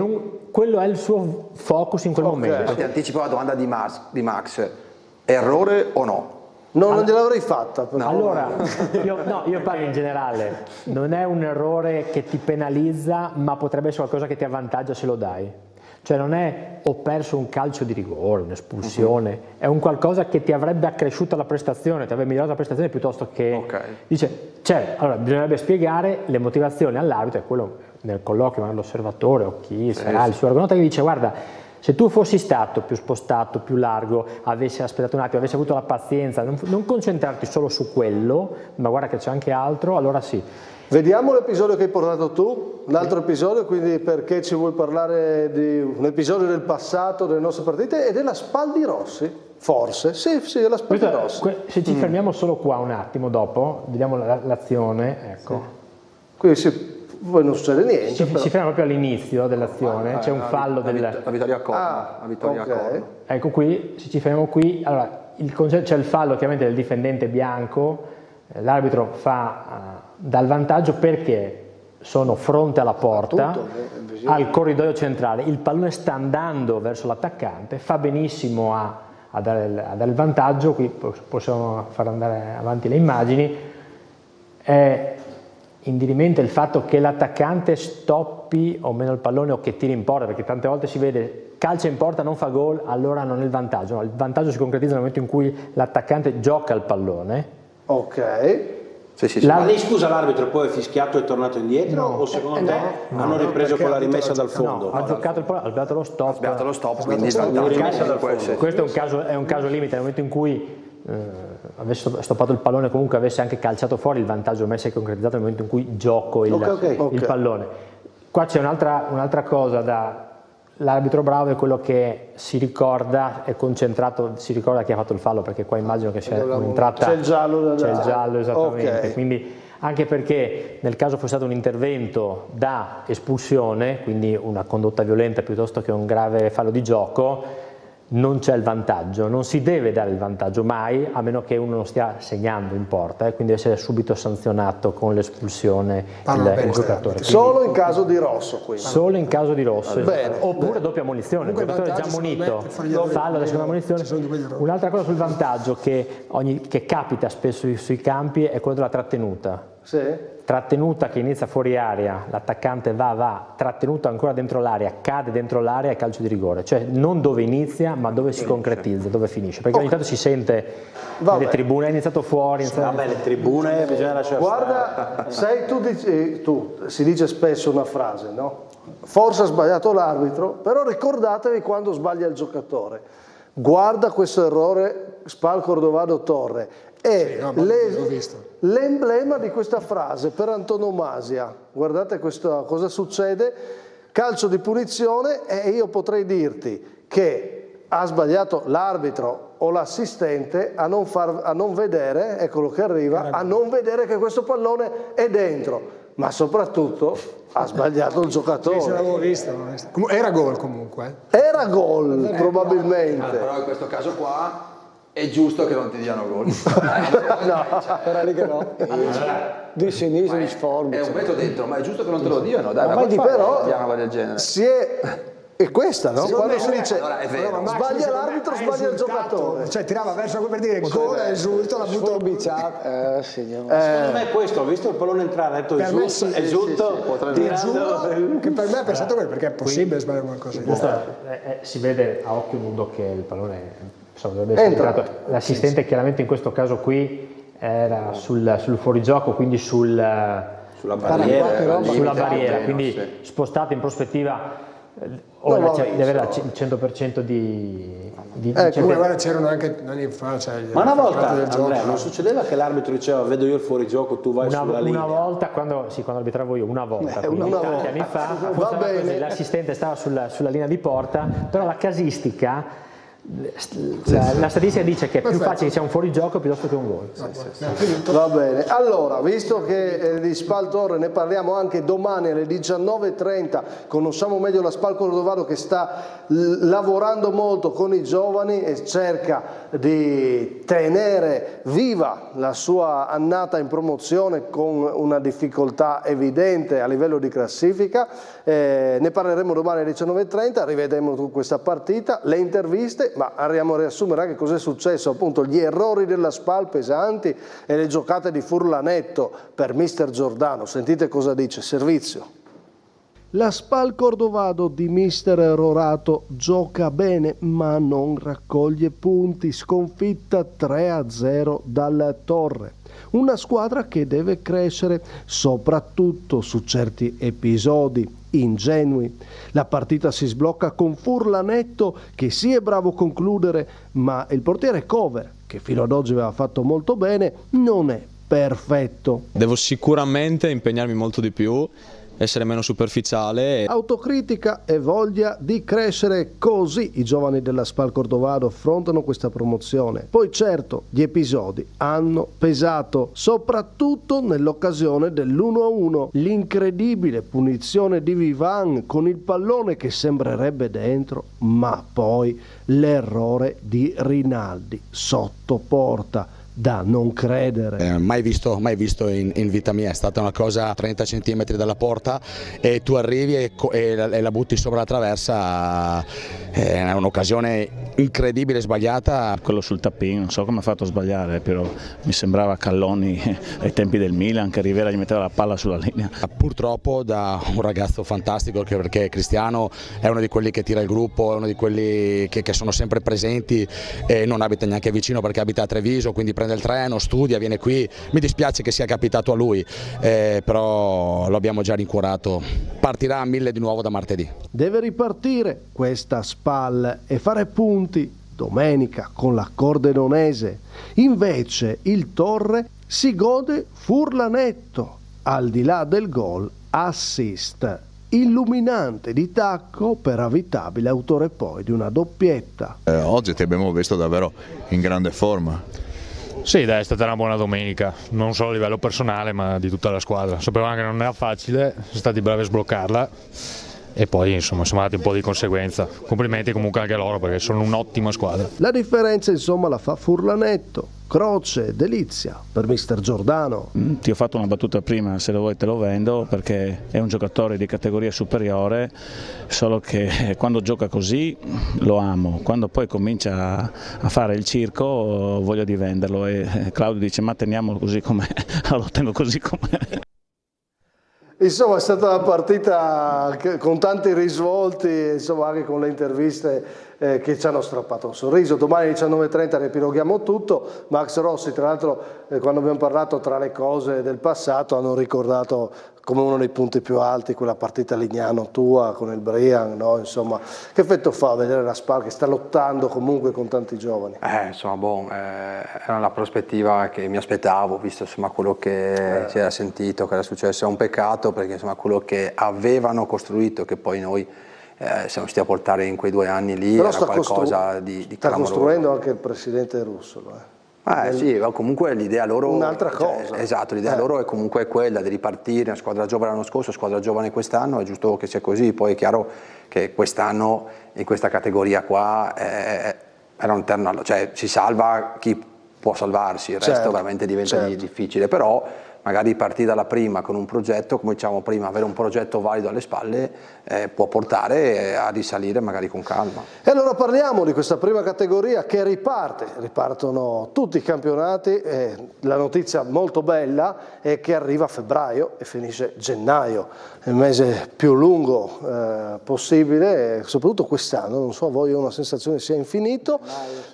quello è il suo focus in quel momento. Ti anticipo la domanda di Max, errore o no? Non gliel'avrei fatta. Allora, io parlo in generale, non è un errore che ti penalizza, ma potrebbe essere qualcosa che ti avvantaggia se lo dai. Cioè non è ho perso un calcio di rigore, un'espulsione, è un qualcosa che ti avrebbe accresciuto la prestazione, ti avrebbe migliorato la prestazione piuttosto che... Allora bisognerebbe spiegare le motivazioni all'arbitro, è quello nel colloquio, l'osservatore o chi sarà il suo argonauta che dice guarda, Se tu fossi stato più spostato, più largo, avessi aspettato un attimo, avessi avuto la pazienza, non concentrarti solo su quello, ma guarda che c'è anche altro, allora sì. Vediamo l'episodio che hai portato tu, l'altro episodio, quindi perché ci vuoi parlare di un episodio del passato, delle nostre partite e della Spaldi Rossi, forse? Sì, della Spaldi Rossi. Se ci fermiamo solo qua un attimo dopo, vediamo l'azione, ecco. Quindi poi non succede niente. Si ferma proprio all'inizio dell'azione, c'è un fallo la vittoria a Corno. Ecco qui, se ci fermiamo qui, allora c'è il fallo chiaramente del difendente bianco, l'arbitro dà il vantaggio perché sono fronte alla porta, al corridoio centrale, il pallone sta andando verso l'attaccante, fa benissimo a dare il vantaggio, qui possiamo far andare avanti le immagini, indirimente il fatto che l'attaccante stoppi o meno il pallone o che tiri in porta, perché tante volte si vede calcia in porta, non fa gol, allora non è il vantaggio, no, il vantaggio si concretizza nel momento in cui l'attaccante gioca il pallone. Ok. Sì. Ma lei scusa, l'arbitro poi è fischiato e è tornato indietro o secondo te hanno ripreso con la rimessa dal fondo? No, ha giocato il pallone, ha sbagliato lo stop. Quindi questo è un caso limite, nel momento in cui avesse stoppato il pallone, comunque avesse anche calciato fuori, il vantaggio mai si è concretizzato nel momento in cui gioco il pallone. Qua c'è un'altra cosa l'arbitro bravo è quello che si ricorda, è concentrato, si ricorda chi ha fatto il fallo, perché qua immagino che c'è un'entrata, c'è il giallo esattamente, quindi anche perché nel caso fosse stato un intervento da espulsione, quindi una condotta violenta piuttosto che un grave fallo di gioco, non c'è il vantaggio, non si deve dare il vantaggio mai, a meno che uno non stia segnando in porta, quindi deve essere subito sanzionato con l'espulsione il giocatore. Solo in caso di rosso, quindi. Solo in caso di rosso, oppure doppia ammonizione, il giocatore è già ammonito, fallo da seconda ammonizione. Un'altra cosa sul vantaggio che capita spesso sui campi è quello della trattenuta. Sì. Trattenuta che inizia fuori area, l'attaccante va, trattenuta ancora dentro l'area, cade dentro l'area e calcio di rigore, cioè non dove inizia ma dove si concretizza, dove finisce, perché ogni tanto si sente nelle tribune, è iniziato fuori. Le tribune bisogna lasciare guarda, tu si dice spesso una frase, no? Forse ha sbagliato l'arbitro, però ricordatevi quando sbaglia il giocatore. Guarda questo errore Spal Cordovado Torre. È l'emblema di questa frase per antonomasia. Guardate cosa succede, calcio di punizione e io potrei dirti che ha sbagliato l'arbitro o l'assistente a non vedere, eccolo che arriva, a non vedere che questo pallone è dentro, ma soprattutto ha sbagliato il giocatore. Sì, l'avevo visto. Era gol comunque. Era gol probabilmente. Però in questo caso qua è giusto che non ti diano gol. No, era lì che no. Di sinistra, di sforzo. È un metro dentro, ma è giusto che non te lo diano. Dai, ma però del genere. È questa, no? Quando si dice sbaglia l'arbitro, sbaglia il giocatore. Cioè tirava verso per dire gol, esulto, la butto signore. Secondo me è questo, ho visto il pallone entrare, ha detto esulto, che per me ha pensato quello, perché è possibile sbagliare qualcosa. Si vede a occhio nudo che il pallone dovrebbe essere entrato. L'assistente chiaramente in questo caso qui era sul fuorigioco, quindi sulla barriera, quindi spostato in prospettiva. Ora deve avere il 100% di guarda, c'erano anche anni fa. Ma una volta, Andrea, non succedeva che l'arbitro diceva vedo io il fuorigioco, tu vai sulla linea? Una volta, quando arbitravo io, una volta, tanti anni fa, così, l'assistente stava sulla linea di porta, però la casistica, la statistica dice che è più facile che sia un fuorigioco piuttosto che un gol. Va bene, allora, visto che di Spal Torre ne parliamo anche domani alle 19:30, conosciamo meglio la Spal Cordovado che sta lavorando molto con i giovani e cerca di tenere viva la sua annata in promozione con una difficoltà evidente a livello di classifica. Ne parleremo domani alle 19:30, rivedremo questa partita, le interviste, ma arriviamo a riassumere anche cosa è successo, appunto gli errori della Spal pesanti e le giocate di Furlanetto per mister Giordano. Sentite cosa dice, servizio. La Spal Cordovado di mister Rorato gioca bene ma non raccoglie punti, sconfitta 3-0 dal Torre. Una squadra che deve crescere soprattutto su certi episodi. ingenui. La partita si sblocca con Furlanetto che sì è bravo a concludere, ma il portiere Cover, che fino ad oggi aveva fatto molto bene, non è perfetto. Devo sicuramente impegnarmi molto di più, essere meno superficiale. Autocritica e voglia di crescere, così i giovani della Spal Cordovado affrontano questa promozione. Poi certo, gli episodi hanno pesato, soprattutto nell'occasione dell'1-1. L'incredibile punizione di Vivan con il pallone che sembrerebbe dentro, ma poi l'errore di Rinaldi sotto porta. Da non credere. Mai visto in vita mia, è stata una cosa a 30 cm dalla porta e tu arrivi e la butti sopra la traversa, è un'occasione incredibile, sbagliata. Quello sul tapping, non so come ha fatto a sbagliare, però mi sembrava Calloni ai tempi del Milan che Rivera gli metteva la palla sulla linea. Purtroppo da un ragazzo fantastico, perché Cristiano è uno di quelli che tira il gruppo, è uno di quelli che sono sempre presenti e non abita neanche vicino perché abita a Treviso, quindi prende il treno, studia, viene qui. Mi dispiace che sia capitato a lui, però lo abbiamo già rincuorato. Partirà a 1000 di nuovo da martedì. Deve ripartire questa Spal e fare punti domenica con la Cordenonese. Invece il Torre si gode Furlanetto, al di là del gol, assist illuminante di tacco per Avitabile, autore poi di una doppietta. Oggi ti abbiamo visto davvero in grande forma. Sì, dai, è stata una buona domenica, non solo a livello personale ma di tutta la squadra. Sapevamo che non era facile, siamo stati bravi a sbloccarla e poi insomma siamo andati un po' di conseguenza. Complimenti comunque anche a loro perché sono un'ottima squadra. La differenza insomma la fa Furlanetto, croce, delizia per mister Giordano. Ti ho fatto una battuta prima, se lo vuoi te lo vendo, perché è un giocatore di categoria superiore, solo che quando gioca così lo amo, quando poi comincia a fare il circo voglio di venderlo e Claudio dice ma teniamolo così com'è, allora lo tengo così com'è. Insomma è stata una partita con tanti risvolti, insomma anche con le interviste che ci hanno strappato un sorriso. Domani alle 19:30 riepiloghiamo tutto. Max Rossi tra l'altro quando abbiamo parlato tra le cose del passato hanno ricordato come uno dei punti più alti quella partita a Lignano tua con il Brian, no? Insomma che effetto fa vedere la Spal che sta lottando comunque con tanti giovani? Insomma era una prospettiva che mi aspettavo, visto insomma quello che si era sentito, che era successo. È un peccato perché insomma quello che avevano costruito, che poi noi siamo riusciti a portare in quei 2 anni lì, però era qualcosa di sta clamoroso. costruendo anche il presidente Russo. Sì, comunque l'idea loro... Un'altra cosa. Esatto, l'idea loro è comunque quella di ripartire, una squadra giovane l'anno scorso, squadra giovane quest'anno, è giusto che sia così. Poi è chiaro che quest'anno in questa categoria qua era un terno, cioè si salva chi può salvarsi, il resto veramente diventa difficile, però magari partire dalla prima con un progetto, come diciamo prima, avere un progetto valido alle spalle può portare a risalire magari con calma. E allora parliamo di questa prima categoria che ripartono tutti i campionati, la notizia molto bella è che arriva a febbraio e finisce gennaio, il mese più lungo possibile, soprattutto quest'anno, non so, voi ho una sensazione sia infinito,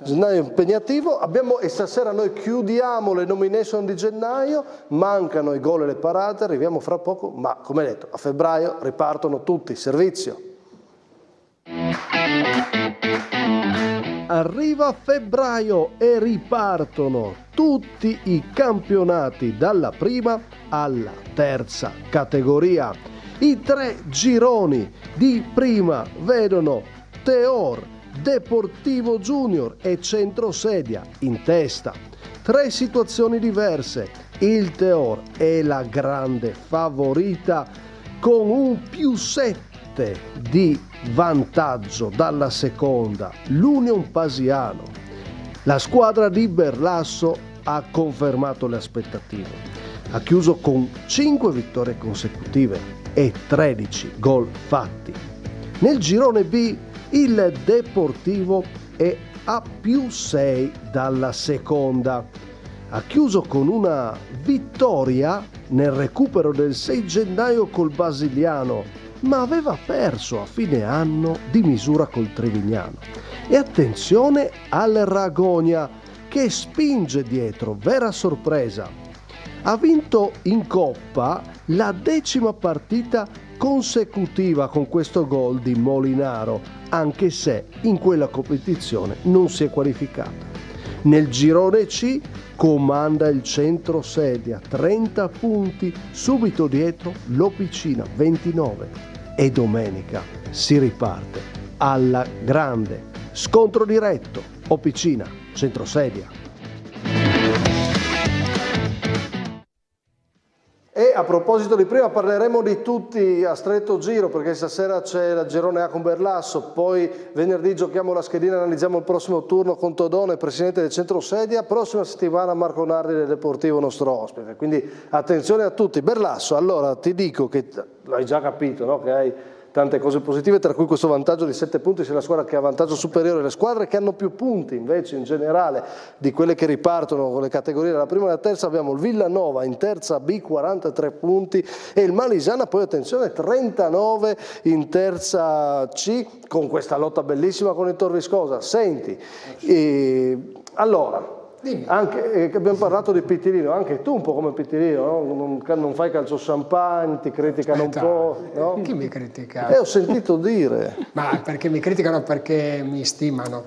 gennaio impegnativo, e stasera noi chiudiamo le nomination di gennaio, mancano i gol e le parate, arriviamo fra poco, ma come detto a febbraio ripartono tutti, servizio. Arriva febbraio e ripartono tutti i campionati dalla prima alla terza categoria. I 3 gironi di prima vedono Teor, Deportivo Junior e Centrosedia in testa. 3 situazioni diverse. Il Teor è la grande favorita con un +7 di vantaggio dalla seconda, l'Union Pasiano. La squadra di Berlasso ha confermato le aspettative. Ha chiuso con 5 vittorie consecutive e 13 gol fatti. Nel girone B il Deportivo è a +6 dalla seconda. Ha chiuso con una vittoria nel recupero del 6 gennaio col Basiliano, ma aveva perso a fine anno di misura col Trevignano. E attenzione al Ragonia che spinge dietro, vera sorpresa. ha vinto in Coppa la 10ª partita consecutiva con questo gol di Molinaro, anche se in quella competizione non si è qualificato. Nel girone C comanda il centrosedia, 30 punti, subito dietro l'Opicina, 29. E domenica si riparte alla grande. Scontro diretto, Opicina, centrosedia. E a proposito di prima, parleremo di tutti a stretto giro, perché stasera c'è la girone A con Berlasso, poi venerdì giochiamo la schedina, analizziamo il prossimo turno con Todone, presidente del centrosedia, prossima settimana Marco Nardi del Deportivo, nostro ospite, quindi attenzione a tutti. Berlasso, allora ti dico che l'hai già capito, no? Che hai tante cose positive, tra cui questo vantaggio di 7 punti, sia la squadra che ha vantaggio superiore. Le squadre che hanno più punti invece in generale di quelle che ripartono con le categorie della prima e la terza, abbiamo il Villanova in terza B 43 punti e il Malisana poi attenzione 39 in terza C, con questa lotta bellissima con il Torviscosa. Senti, allora anche abbiamo parlato di Pittilino, anche tu un po' come Pittilino, no? non fai calcio champagne, ti criticano un po', no? Chi mi critica? Ho sentito dire. Ma perché mi criticano? Perché mi stimano.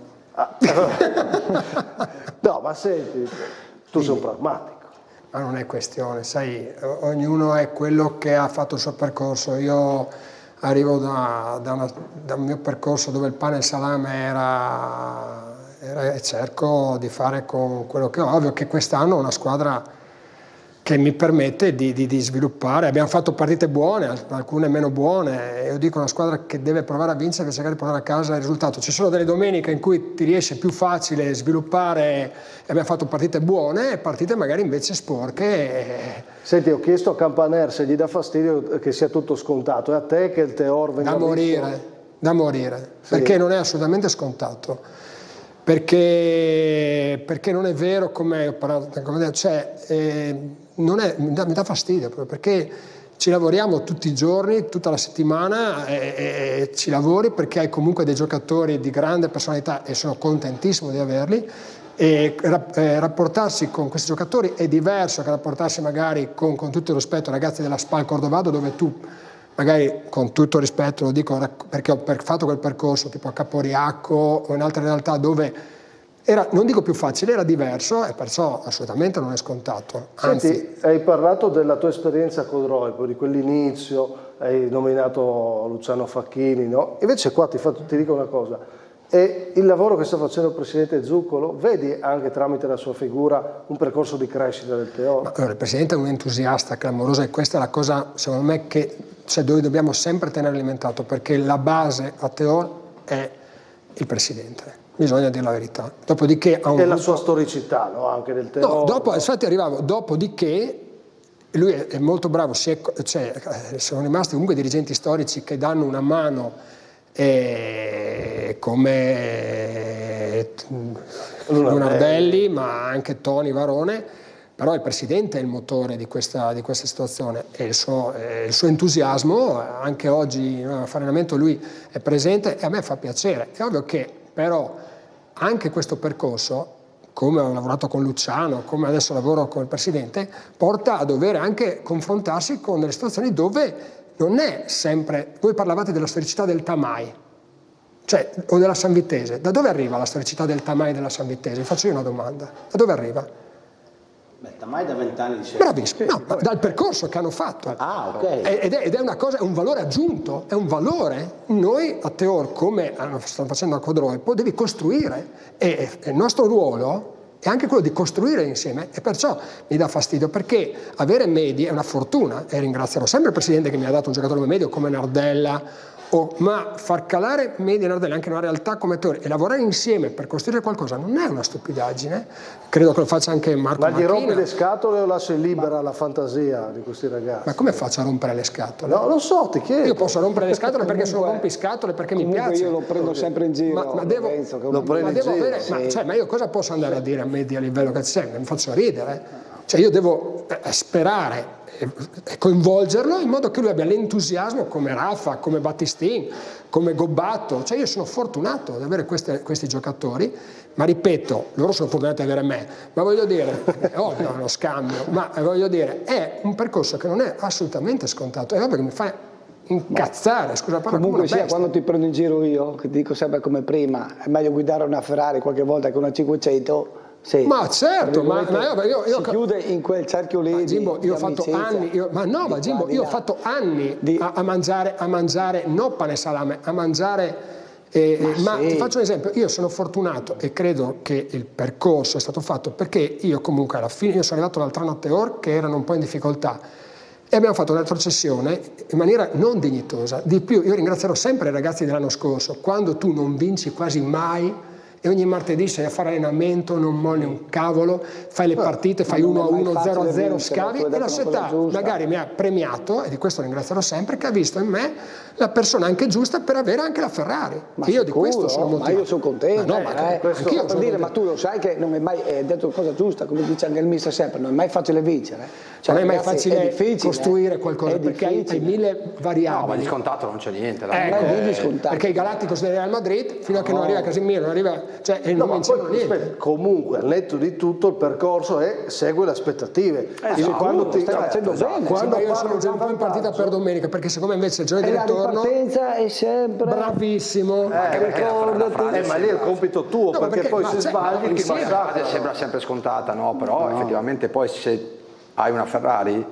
No, ma senti, tu sei un pragmatico. Ma non è questione, sai, ognuno è quello che ha fatto il suo percorso. Io arrivo da un mio percorso dove il pane e il salame era e cerco di fare con quello che ho. Ovvio che quest'anno ho una squadra che mi permette di sviluppare. Abbiamo fatto partite buone, alcune meno buone. Io dico una squadra che deve provare a vincere per cercare di portare a casa il risultato. Ci sono delle domeniche in cui ti riesce più facile sviluppare e abbiamo fatto partite buone e partite magari invece sporche. Senti, ho chiesto a Campaner se gli dà fastidio che sia tutto scontato. È a te che il Teor venga Da morire, sì. Perché non è assolutamente scontato. Perché non è vero come ho parlato, mi dà fastidio proprio perché ci lavoriamo tutti i giorni, tutta la settimana e ci lavori perché hai comunque dei giocatori di grande personalità e sono contentissimo di averli e rapportarsi con questi giocatori è diverso che rapportarsi magari con tutto il rispetto ai ragazzi della SPAL Cordovado dove tu magari con tutto rispetto lo dico perché ho fatto quel percorso tipo a Caporiacco o in altre realtà dove era, non dico più facile, era diverso e perciò assolutamente non è scontato. Anzi. Senti, hai parlato della tua esperienza a Codroipo, di quell'inizio, hai nominato Luciano Facchini, no? Invece qua ti dico una cosa, e il lavoro che sta facendo il presidente Zuccolo, vedi anche tramite la sua figura un percorso di crescita del Teor? Allora, il presidente è un entusiasta clamoroso e questa è la cosa secondo me che dove dobbiamo sempre tenere alimentato, perché la base a Teor è il presidente, bisogna dire la verità. Dopodiché e la sua storicità, no? Anche del Teor. No, infatti arrivavo, dopodiché lui è molto bravo, sono rimasti comunque dirigenti storici che danno una mano come Lunardelli, ma anche Toni Varone. Però il Presidente è il motore di questa situazione e il suo entusiasmo, anche oggi a fare allenamento lui è presente e a me fa piacere. È ovvio che però anche questo percorso, come ho lavorato con Luciano, come adesso lavoro con il Presidente, porta a dover anche confrontarsi con delle situazioni dove non è sempre... Voi parlavate della storicità del Tamai, o della Sanvitese. Da dove arriva la storicità del Tamai e della Sanvitese? Vi faccio io una domanda. Da dove arriva? Tamai da 20 anni dice. Bravissimo, dal percorso che hanno fatto. Ok. Ed è una cosa, è un valore aggiunto, è un valore. Noi a Teor, come stanno facendo a Codroipo, devi costruire e il nostro ruolo è anche quello di costruire insieme e perciò mi dà fastidio perché avere Medi è una fortuna e ringrazierò sempre il Presidente che mi ha dato un giocatore medio come Nardella. Ma far calare Medi e Nardella anche in una realtà come Teor e lavorare insieme per costruire qualcosa non è una stupidaggine, credo che lo faccia anche Marco Macchina. Ma gli rompi le scatole o lasci libera la fantasia di questi ragazzi? Ma come faccio a rompere le scatole? No, lo so, ti chiedo. Io posso rompere le scatole perché sono rompiscatole, perché mi piace. Io lo prendo sempre in giro. Ma io cosa posso andare a dire a Medi a livello che c'è? Mi faccio ridere. Io devo sperare coinvolgerlo in modo che lui abbia l'entusiasmo come Rafa, come Battistin, come Gobbato. Cioè io sono fortunato ad avere questi giocatori, ma ripeto, loro sono fortunati ad avere me, ma voglio dire, è ovvio uno scambio, ma voglio dire, è un percorso che non è assolutamente scontato, è ovvio che mi fa incazzare, scusa la parola. Comunque sia, quando ti prendo in giro io, che ti dico sempre come prima, è meglio guidare una Ferrari qualche volta che una 500. Sì, ma certo, ma io si chiude in quel cerchio lì. Ma Gimbo, io ho fatto anni, io ho fatto anni a mangiare non pane e salame, a mangiare. Ma ti faccio un esempio, io sono fortunato e credo che il percorso è stato fatto perché io comunque alla fine, io sono arrivato l'altra notte che erano un po' in difficoltà e abbiamo fatto una retrocessione in maniera non dignitosa. Di più, io ringrazierò sempre i ragazzi dell'anno scorso, quando tu non vinci quasi mai e ogni martedì sei a fare allenamento, non molli un cavolo, fai le partite, fai 1-1, 0-0, scavi, e la società magari mi ha premiato, e di questo ringrazierò sempre, che ha visto in me la persona anche giusta per avere anche la Ferrari. Ma e io sicuro, di questo sono motivato. Ma io sono contento. Anch'io per dire, ma tu lo sai che non è mai detto cosa giusta, come dice anche il mister sempre, non è mai facile vincere. Cioè, non è mai ragazzi, facile costruire qualcosa, perché hai 1000 variabili. No, ma di scontato non c'è niente. Perché i Galatticos del Real Madrid, fino a che non arriva Casemiro, non arriva, cioè, non vinciamo niente. Aspetta, comunque, al netto di tutto, il percorso segue le aspettative. Quando ti stai facendo bene. Quando io sono già un po' in partita per domenica, perché secondo me invece il giorno di ritorno... La ripartenza è sempre... Bravissimo. Ma lì è il compito tuo, perché poi se sbagli ti massacra. Sembra sempre scontata, no? Però effettivamente poi se hai una Ferrari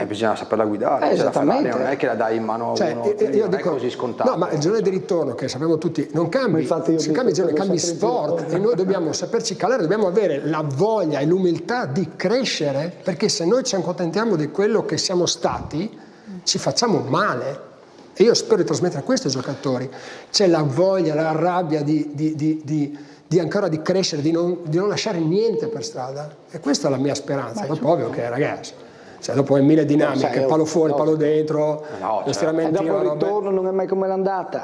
bisogna saperla guidare, cioè la Ferrari non è che la dai in mano a uno, io non dico, è così scontato. No, ma il giorno di ritorno, che sappiamo tutti, non cambi, se cambi il giorno, cambi sport, e noi dobbiamo saperci calare, dobbiamo avere la voglia e l'umiltà di crescere, perché se noi ci accontentiamo di quello che siamo stati, ci facciamo male. E io spero di trasmettere a questi giocatori, c'è la voglia, la rabbia di ancora di crescere, di non lasciare niente per strada, e questa è la mia speranza. Dopo ovvio che ragazzi, cioè dopo è mille dinamiche, palo fuori, palo dentro, lo stiramento. Dopo il ritorno non è mai come l'andata.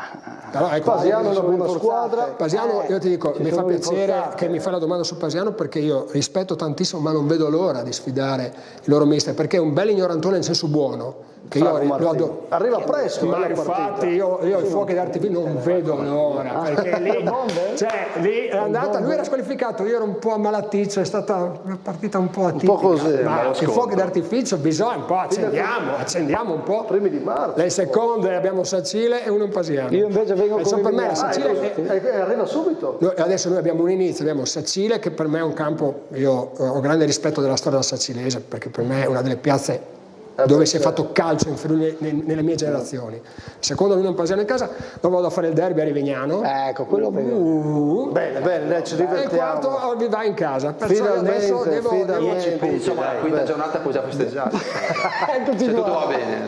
Però ecco, Pasiano è una buona squadra. Pasiano, io ti dico, mi fa piacere che mi fai la domanda su Pasiano, perché io rispetto tantissimo, ma non vedo l'ora di sfidare il loro mister, perché è un bel ignorantone in senso buono. Che io arriva presto, ma infatti io i fuochi d'artificio non vedo l'ora, perché lì è andata, lui era squalificato, io ero un po' ammalaticcio, è stata una partita un po' atipica, ma i fuochi d'artificio bisogna un po' accendiamo un po'. Primi di marzo. Le seconde abbiamo Sacile e uno in Pasiano. Io invece vengo con per me Sacile arriva subito. Adesso noi abbiamo un inizio, abbiamo Sacile, che per me è un campo, io ho grande rispetto della storia della Sacilese, perché per me è una delle piazze dove si è fatto calcio nelle mie generazioni. Secondo lui non Pasiano in casa, dopo vado a fare il derby a Rivignano. Ecco, quello bene, ci divertiamo. E il quarto va in casa. Perciò adesso devo... Insomma, la quinta giornata puoi già festeggiare. Se tutto va bene.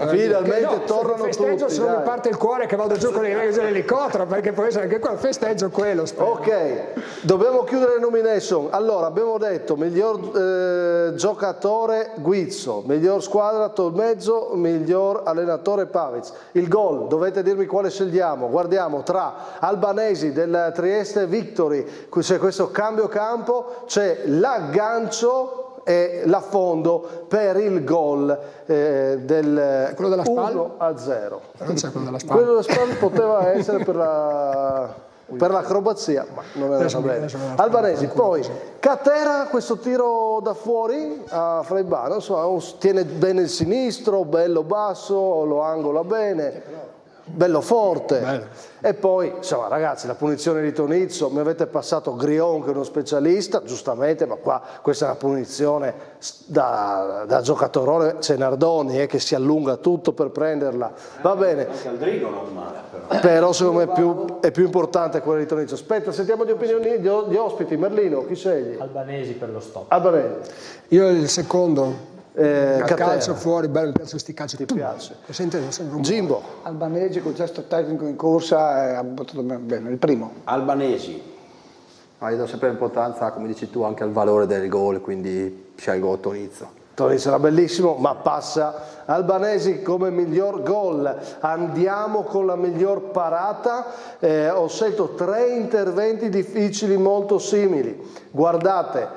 Finalmente tornano tutti. Festeggio se non mi parte il cuore che vado giù con l'elicottero, perché può essere anche quello, festeggio quello. Spero. Ok, dobbiamo chiudere le nomination. Allora, abbiamo detto miglior giocatore Guizzo, miglior squadra Tolmezzo, miglior allenatore Pavic. Il gol, dovete dirmi quale scegliamo. Guardiamo tra Albanesi del Trieste Victory, c'è questo cambio campo, c'è l'aggancio e l'affondo per il gol del 1-0. Non c'è quello della spalla. Quello della spalla poteva essere per l'acrobazia, ma non è andata bene. Albanesi, poi Catera, questo tiro da fuori a Fraibano, insomma, tiene bene il sinistro, bello basso, lo angola bene, bello forte. E poi, insomma, ragazzi, la punizione di Tonizzo, mi avete passato Grion che è uno specialista, giustamente, ma qua questa è una punizione da giocatorone. C'è Nardoni che si allunga tutto per prenderla, va bene. Anche Aldrigo non male, però secondo me è più importante quella di Tonizzo. Aspetta, sentiamo le opinioni di ospiti. Merlino, chi scegli? Albanesi per lo stop. Albanesi. Io il secondo. Calcio fuori, bello, mi piace questi calci. Ti piace? Jimbo. Albanesi col gesto tecnico in corsa ha buttato bene, il primo. Albanesi. Ma io do sempre importanza, come dici tu, anche al valore del gol, quindi scelgo Tonizzo. Tonizzo era bellissimo, ma passa Albanesi come miglior gol. Andiamo con la miglior parata. Ho scelto 3 interventi difficili molto simili. Guardate,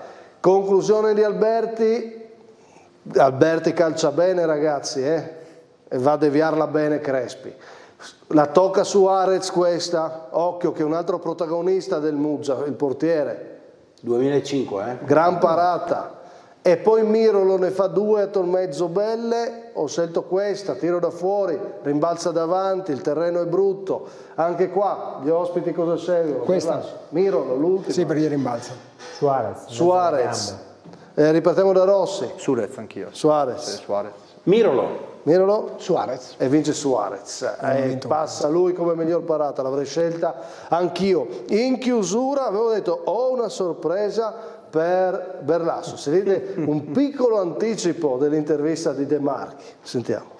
conclusione di Alberti, Alberti calcia bene, ragazzi, e va a deviarla bene Crespi. La tocca su Arez questa, occhio che è un altro protagonista del Muggia, il portiere. 2005, Gran parata. E poi Mirolo ne fa 2 a tormezzo belle, ho scelto questa, tiro da fuori, rimbalza davanti, il terreno è brutto. Anche qua, gli ospiti cosa scelgono? Questa? Mirolo, l'ultimo. Sì, perché rimbalza. Suarez. Ripartiamo da Rossi. Suarez anch'io. Suarez. Sì, Suarez. Mirolo? Suarez. E vince Suarez. Passa lui come miglior parata, l'avrei scelta anch'io. In chiusura avevo detto ho una sorpresa per Berlasso. Sentite un piccolo anticipo dell'intervista di De Marchi. Sentiamo.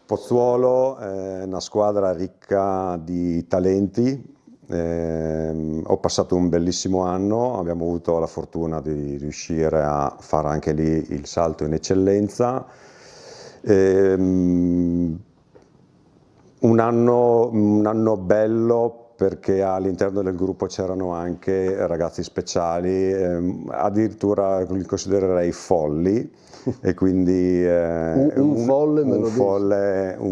Pozzuolo è una squadra ricca di talenti. Ho passato un bellissimo anno, abbiamo avuto la fortuna di riuscire a fare anche lì il salto in eccellenza. Un anno bello perché all'interno del gruppo c'erano anche ragazzi speciali, addirittura li considererei folli, e quindi un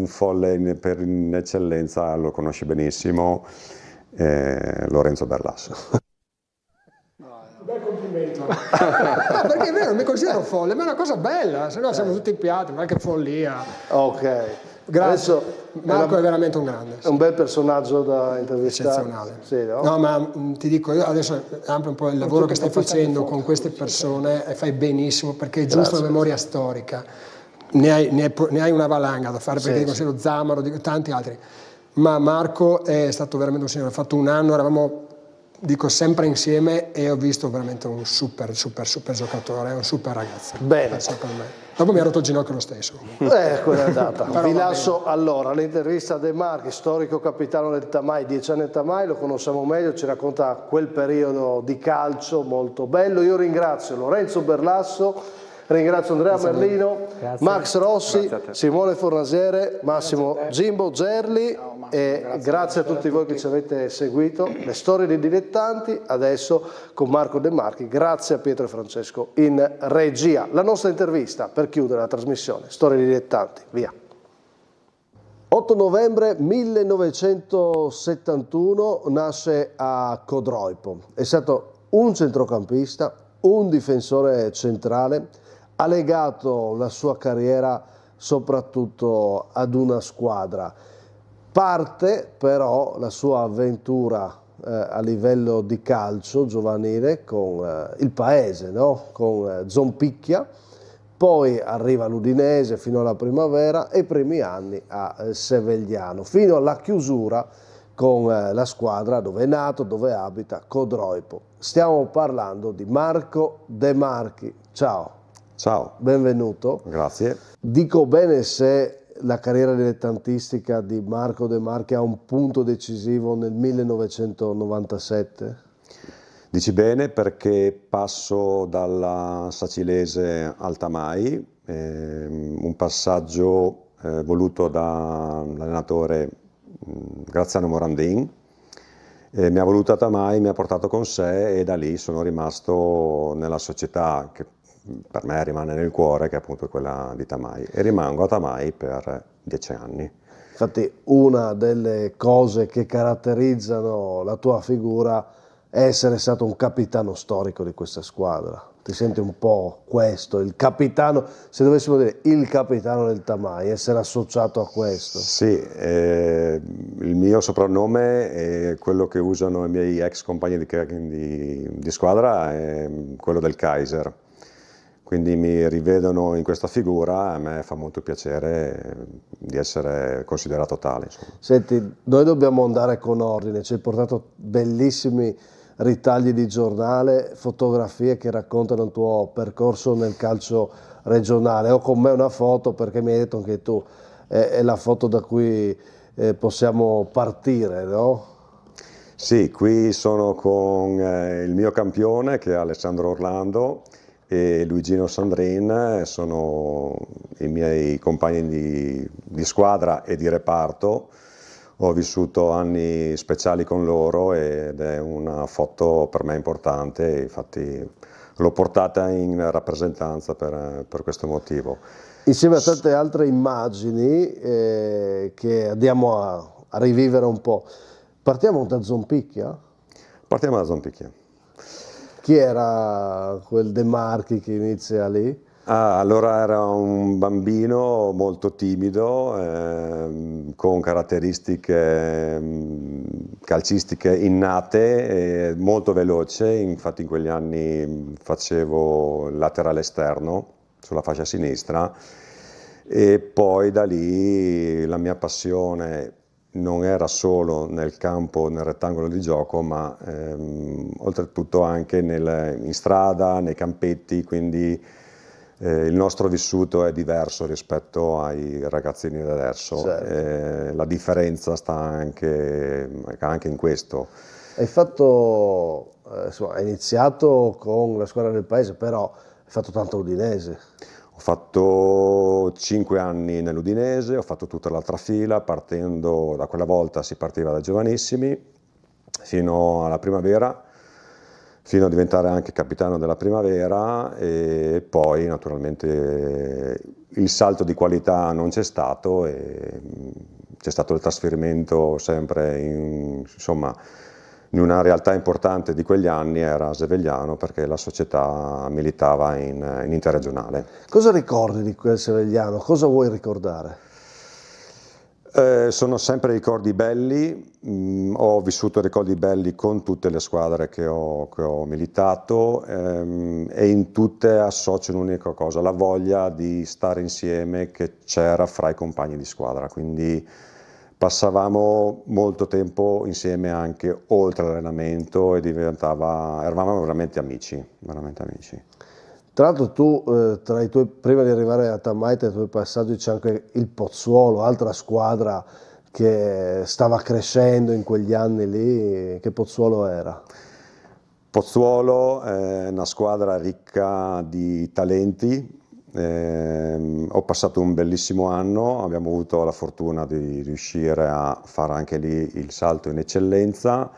folle per in eccellenza lo conosci benissimo. Lorenzo Berlasso. Bel complimento. Perché è vero, mi considero folle, ma è una cosa bella, se no siamo tutti piatti, ma che follia. Ok. Grazie. Adesso Marco è veramente un grande. È un bel personaggio da intervistare. Eccezionale. Sì, no? No, ma ti dico, io adesso ampio un po' il lavoro che stai facendo con queste persone e fai benissimo, perché è giusto la memoria storica. Ne hai una valanga da fare, perché ti considero Zamaro, tanti altri. Ma Marco è stato veramente un signore, ha fatto un anno, eravamo, dico, sempre insieme, e ho visto veramente un super giocatore, un super ragazzo. Bene. Per me. Dopo mi ha rotto il ginocchio lo stesso. Quella è andata. Vi lascio allora l'intervista a De Marchi, storico capitano del Tamai, 10 anni al Tamai, lo conosciamo meglio, ci racconta quel periodo di calcio molto bello. Io ringrazio Lorenzo Berlasso, ringrazio Andrea Merlino, Max Rossi, Simone Fornasiere, Massimo Jimbo Gerli, e grazie a tutti voi che ci avete seguito. Le storie dei dilettanti, adesso con Marco De Marchi, grazie a Pietro e Francesco in regia. La nostra intervista per chiudere la trasmissione, Storie dei dilettanti, via. 8 novembre 1971 nasce a Codroipo, è stato un centrocampista, un difensore centrale, ha legato la sua carriera soprattutto ad una squadra. Parte però la sua avventura a livello di calcio giovanile con il paese, no? Con Zompicchia, poi arriva l'Udinese fino alla primavera e i primi anni a Sevegliano, fino alla chiusura con la squadra dove è nato, dove abita, Codroipo. Stiamo parlando di Marco De Marchi. Ciao. Ciao. Benvenuto. Grazie. Dico bene se la carriera dilettantistica di Marco De Marchi ha un punto decisivo nel 1997? Dici bene, perché passo dalla Sacilese al Tamai, un passaggio voluto dall'allenatore Graziano Morandin. Mi ha voluto a Tamai, mi ha portato con sé e da lì sono rimasto nella società che per me rimane nel cuore, che appunto è quella di Tamai, e rimango a Tamai per 10 anni. Infatti una delle cose che caratterizzano la tua figura è essere stato un capitano storico di questa squadra. Ti senti un po' questo, il capitano, se dovessimo dire il capitano del Tamai, essere associato a questo? Sì, il mio soprannome è quello che usano i miei ex compagni di squadra, è quello del Kaiser. Quindi mi rivedono in questa figura e a me fa molto piacere di essere considerato tale. Insomma. Senti, noi dobbiamo andare con ordine, ci hai portato bellissimi ritagli di giornale, fotografie che raccontano il tuo percorso nel calcio regionale. Ho con me una foto, perché mi hai detto anche tu, è la foto da cui possiamo partire, no? Sì, qui sono con il mio campione, che è Alessandro Orlando, e Luigino Sandrin, sono i miei compagni di squadra e di reparto. Ho vissuto anni speciali con loro ed è una foto per me importante, infatti l'ho portata in rappresentanza per questo motivo. Insieme a tante altre immagini che andiamo a rivivere un po'. Partiamo da Zompicchia? Partiamo da Zompicchia. Chi era quel De Marchi che inizia lì? Allora era un bambino molto timido, con caratteristiche calcistiche innate, molto veloce, infatti in quegli anni facevo laterale esterno sulla fascia sinistra, e poi da lì la mia passione non era solo nel campo, nel rettangolo di gioco, ma oltretutto anche in strada, nei campetti, quindi il nostro vissuto è diverso rispetto ai ragazzini di adesso. Certo. La differenza sta anche in questo. Hai fatto, insomma, hai iniziato con la squadra del paese, però hai fatto tanto Udinese. Ho fatto 5 anni nell'Udinese, ho fatto tutta l'altra fila, partendo da quella volta si partiva da giovanissimi fino alla primavera, fino a diventare anche capitano della primavera, e poi naturalmente il salto di qualità non c'è stato e c'è stato il trasferimento sempre in una realtà importante di quegli anni, era Sevegliano, perché la società militava in interregionale. Cosa ricordi di quel Sevegliano? Cosa vuoi ricordare? Sono sempre ricordi belli, ho vissuto ricordi belli con tutte le squadre che ho militato, e in tutte associo un'unica cosa, la voglia di stare insieme che c'era fra i compagni di squadra, quindi passavamo molto tempo insieme anche oltre l'allenamento e eravamo veramente amici, veramente amici. Tra l'altro tu, prima di arrivare a Tamai, tra i tuoi passaggi c'è anche il Pozzuolo, altra squadra che stava crescendo in quegli anni lì. Che Pozzuolo era? Pozzuolo è una squadra ricca di talenti. Ho passato un bellissimo anno, abbiamo avuto la fortuna di riuscire a fare anche lì il salto in eccellenza.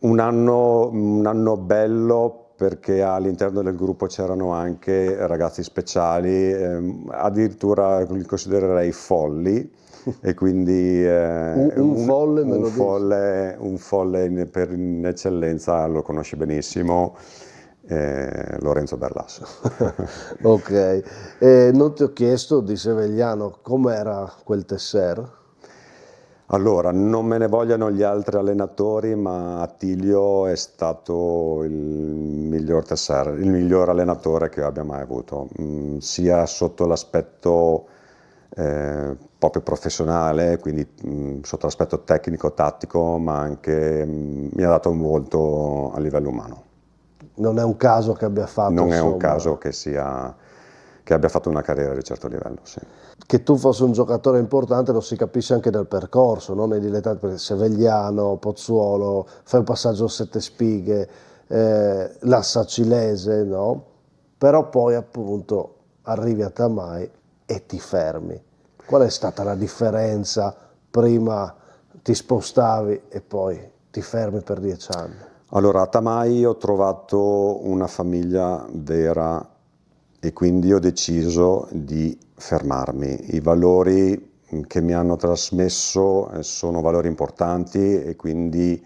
Un anno bello perché all'interno del gruppo c'erano anche ragazzi speciali, addirittura li considererei folli, e quindi un folle per in eccellenza, lo conosci benissimo, Lorenzo Berlasso. Ok, non ti ho chiesto di Sevegliano, com'era quel Tesser? Allora, non me ne vogliano gli altri allenatori, ma Attilio è stato il miglior Tesser, il miglior allenatore che abbia mai avuto, sia sotto l'aspetto proprio professionale, quindi sotto l'aspetto tecnico-tattico, ma anche mi ha dato molto a livello umano. Non è un caso che abbia fatto, non è un caso che abbia fatto una carriera di certo livello, sì. Che tu fossi un giocatore importante lo si capisce anche dal percorso, no? Nei dilettanti, perché Sevegliano, Pozzuolo, fai un passaggio a Sette Spighe, la Sacilese, no? Però poi appunto arrivi a Tamai e ti fermi. Qual è stata la differenza? Prima ti spostavi e poi ti fermi per 10 anni. Allora, a Tamai ho trovato una famiglia vera e quindi ho deciso di fermarmi. I valori che mi hanno trasmesso sono valori importanti e quindi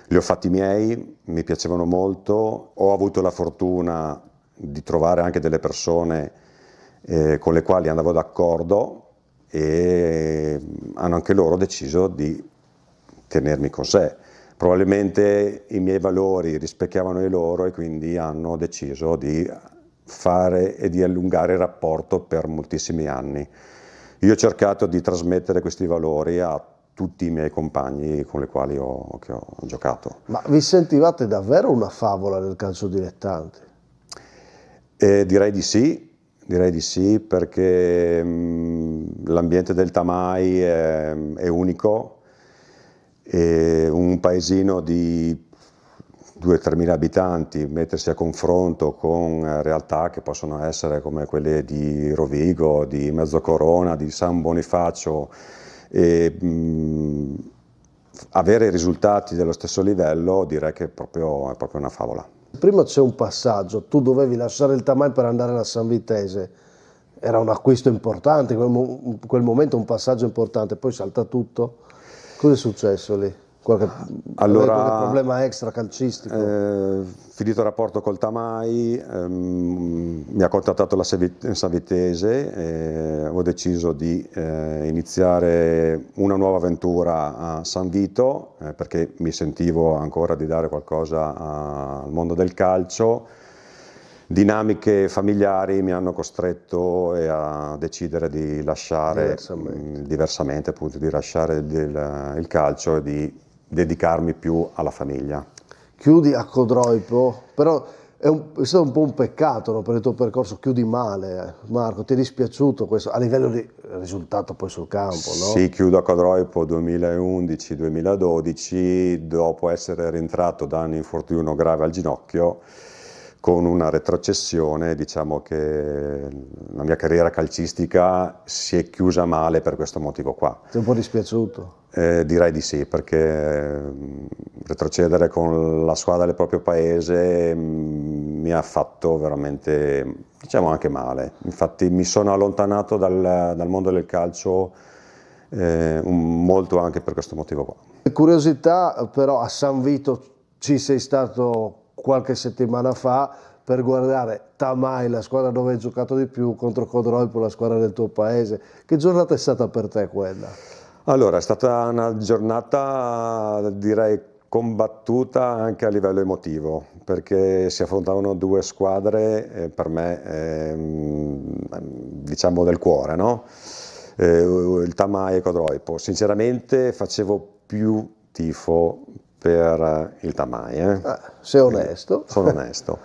li ho fatti miei, mi piacevano molto. Ho avuto la fortuna di trovare anche delle persone con le quali andavo d'accordo e hanno anche loro deciso di tenermi con sé. Probabilmente i miei valori rispecchiavano i loro e quindi hanno deciso di fare e di allungare il rapporto per moltissimi anni. Io ho cercato di trasmettere questi valori a tutti i miei compagni con i quali ho giocato. Ma vi sentivate davvero una favola del calcio dilettante? Direi di sì, perché l'ambiente del Tamai è unico, e un paesino di 2-3 mila abitanti, mettersi a confronto con realtà che possono essere come quelle di Rovigo, di Mezzocorona, di San Bonifacio, e avere i risultati dello stesso livello direi che è proprio una favola. Prima c'è un passaggio, tu dovevi lasciare il Tamai per andare alla Sanvitese, era un acquisto importante, in quel momento un passaggio importante, poi salta tutto. Cosa è successo lì? Qualche problema extra calcistico? Finito il rapporto col Tamai, mi ha contattato la Sanvitese e ho deciso di iniziare una nuova avventura a San Vito perché mi sentivo ancora di dare qualcosa al mondo del calcio. Dinamiche familiari mi hanno costretto a decidere di lasciare diversamente appunto, di lasciare il calcio e di dedicarmi più alla famiglia. Chiudi a Codroipo, però è stato un po' un peccato, no? Per il tuo percorso chiudi male, Marco, ti è dispiaciuto questo a livello di risultato poi sul campo, no? Sì, chiudo a Codroipo 2011-2012 dopo essere rientrato da un infortunio grave al ginocchio con una retrocessione. Diciamo che la mia carriera calcistica si è chiusa male per questo motivo qua. Sei un po' dispiaciuto? Direi di sì, perché retrocedere con la squadra del proprio paese mi ha fatto veramente, diciamo, anche male. Infatti mi sono allontanato dal mondo del calcio molto anche per questo motivo qua. Curiosità, però a San Vito ci sei stato qualche settimana fa per guardare Tamai, la squadra dove hai giocato di più, contro Codroipo, la squadra del tuo paese. Che giornata è stata per te quella? Allora, è stata una giornata, direi, combattuta anche a livello emotivo, perché si affrontavano due squadre per me, diciamo, del cuore, no? Il Tamai e Codroipo. Sinceramente facevo più tifo per il Tamai. Sei onesto. Sono onesto.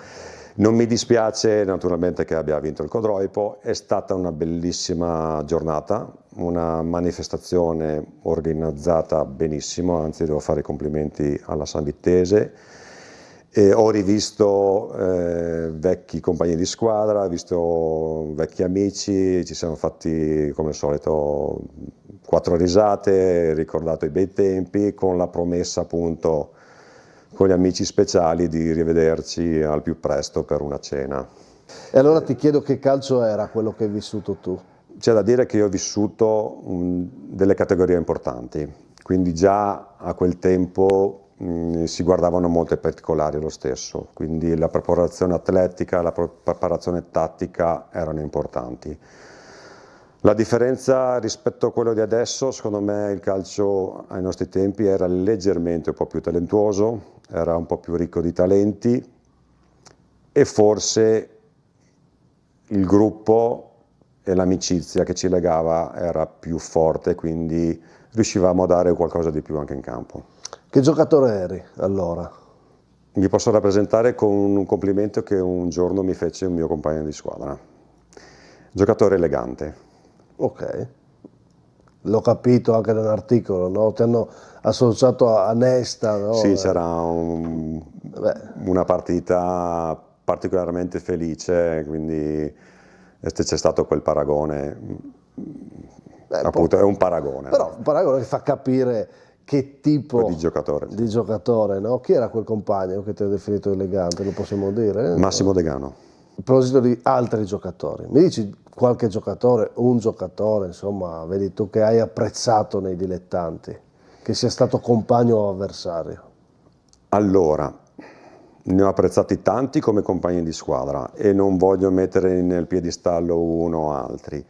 Non mi dispiace naturalmente che abbia vinto il Codroipo, è stata una bellissima giornata, una manifestazione organizzata benissimo, anzi devo fare i complimenti alla Sanvitese. E ho rivisto vecchi compagni di squadra, ho visto vecchi amici, ci siamo fatti come al solito 4 risate, ricordato i bei tempi, con la promessa appunto con gli amici speciali di rivederci al più presto per una cena. E allora ti chiedo che calcio era quello che hai vissuto tu? C'è da dire che io ho vissuto delle categorie importanti, quindi già a quel tempo si guardavano molte particolari lo stesso, quindi la preparazione atletica, la preparazione tattica erano importanti. La differenza rispetto a quello di adesso, secondo me il calcio ai nostri tempi era leggermente un po' più talentuoso, era un po' più ricco di talenti e forse il gruppo e l'amicizia che ci legava era più forte, quindi riuscivamo a dare qualcosa di più anche in campo. Che giocatore eri allora? Mi posso rappresentare con un complimento che un giorno mi fece un mio compagno di squadra. Giocatore elegante. Ok, l'ho capito anche nell'articolo, no? Ti hanno associato a Nesta, no? Sì, c'era una partita particolarmente felice, quindi c'è stato quel paragone, appunto è un paragone. Però un paragone che fa capire che tipo di giocatore, no? Chi era quel compagno che ti ha definito elegante, lo possiamo dire? Massimo Degano. A proposito di altri giocatori, mi dici qualche giocatore, un giocatore, insomma, vedi tu che hai apprezzato nei dilettanti, che sia stato compagno o avversario? Allora, ne ho apprezzati tanti come compagni di squadra e non voglio mettere nel piedistallo uno o altri.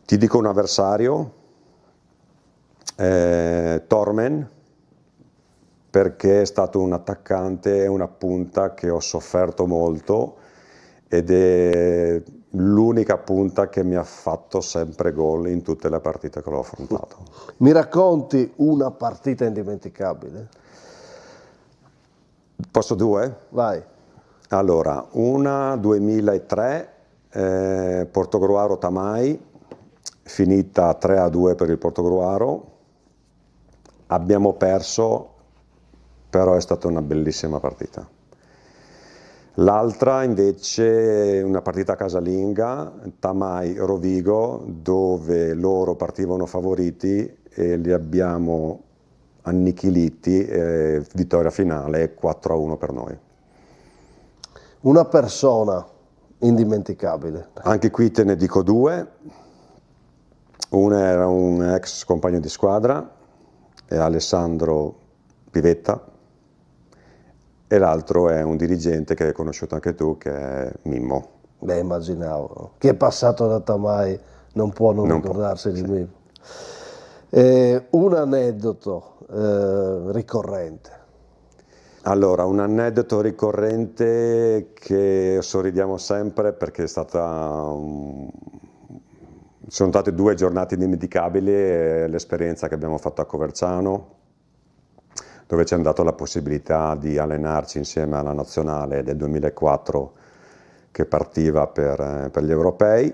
Ti dico un avversario, Tormen, perché è stato un attaccante e una punta che ho sofferto molto ed è l'unica punta che mi ha fatto sempre gol in tutte le partite che l'ho affrontato. Mi racconti una partita indimenticabile? Posso due? Vai. Allora, una 2003, Portogruaro Tamai, finita 3-2 per il Portogruaro. Abbiamo perso, però è stata una bellissima partita. L'altra invece è una partita casalinga, Tamai-Rovigo, dove loro partivano favoriti e li abbiamo annichiliti, vittoria finale 4-1 per noi. Una persona indimenticabile. Anche qui te ne dico due. Uno era un ex compagno di squadra, è Alessandro Pivetta, e l'altro è un dirigente che hai conosciuto anche tu, che è Mimmo. Beh, immaginavo. Chi è passato da Tamai non può non ricordarsi di Mimmo. Un aneddoto ricorrente. Allora, un aneddoto ricorrente che sorridiamo sempre perché è stata sono state 2 giornate indimenticabili, l'esperienza che abbiamo fatto a Coverciano, dove ci hanno dato la possibilità di allenarci insieme alla nazionale del 2004 che partiva per gli europei.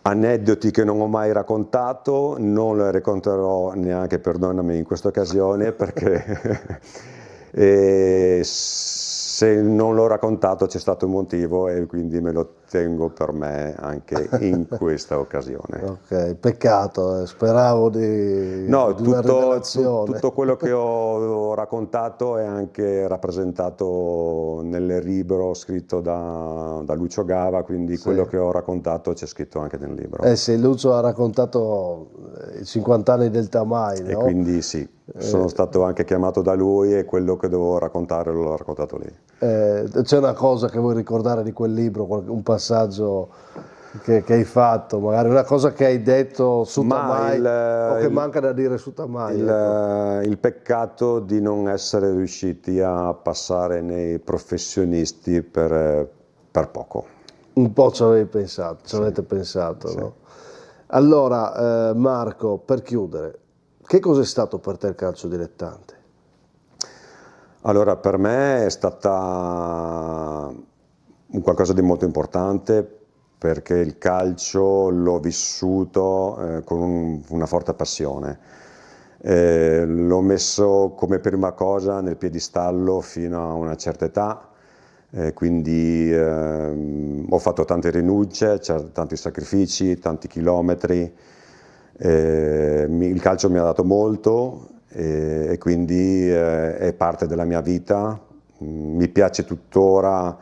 Aneddoti che non ho mai raccontato, non le racconterò neanche, perdonami, in questa occasione, perché se non l'ho raccontato c'è stato un motivo e quindi me lo tengo per me anche in questa occasione. Ok, peccato, speravo di una rivelazione. Tutto quello che ho raccontato è anche rappresentato nel libro scritto da Lucio Gava, quindi quello che ho raccontato c'è scritto anche nel libro. Eh sì, Lucio ha raccontato i 50 anni del Tamai, no? E quindi sì, sono stato anche chiamato da lui e quello che dovevo raccontare l'ho raccontato lì. C'è una cosa che vuoi ricordare di quel libro, un passaggio che hai fatto, magari una cosa che hai detto su Tamai o che manca da dire su Tamai? Il peccato di non essere riusciti a passare nei professionisti per poco. Un po' ci avevi pensato, ci avete pensato, no? Allora, Marco, per chiudere, che cos'è stato per te il calcio dilettante? Allora, per me è stata un qualcosa di molto importante, perché il calcio l'ho vissuto con una forte passione. L'ho messo come prima cosa nel piedistallo fino a una certa età, quindi ho fatto tante rinunce, tanti sacrifici, tanti chilometri. Il calcio mi ha dato molto e quindi è parte della mia vita. Mi piace tuttora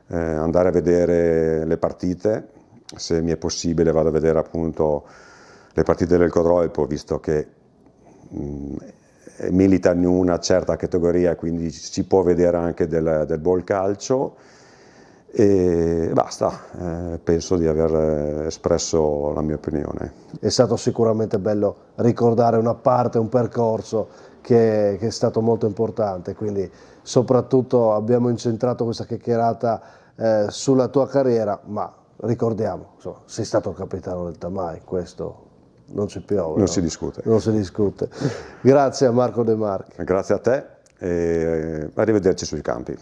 andare a vedere le partite, se mi è possibile vado a vedere appunto le partite del Codroipo, visto che milita in una certa categoria, quindi si può vedere anche del buon calcio. E basta, penso di aver espresso la mia opinione. È stato sicuramente bello ricordare una parte, un percorso che è stato molto importante, quindi soprattutto abbiamo incentrato questa chiacchierata sulla tua carriera, ma ricordiamo, insomma, sei stato il capitano del Tamai, questo non ci piove. Non si discute. Non si discute. Grazie a Marco De Marchi. Grazie a te e arrivederci sui campi.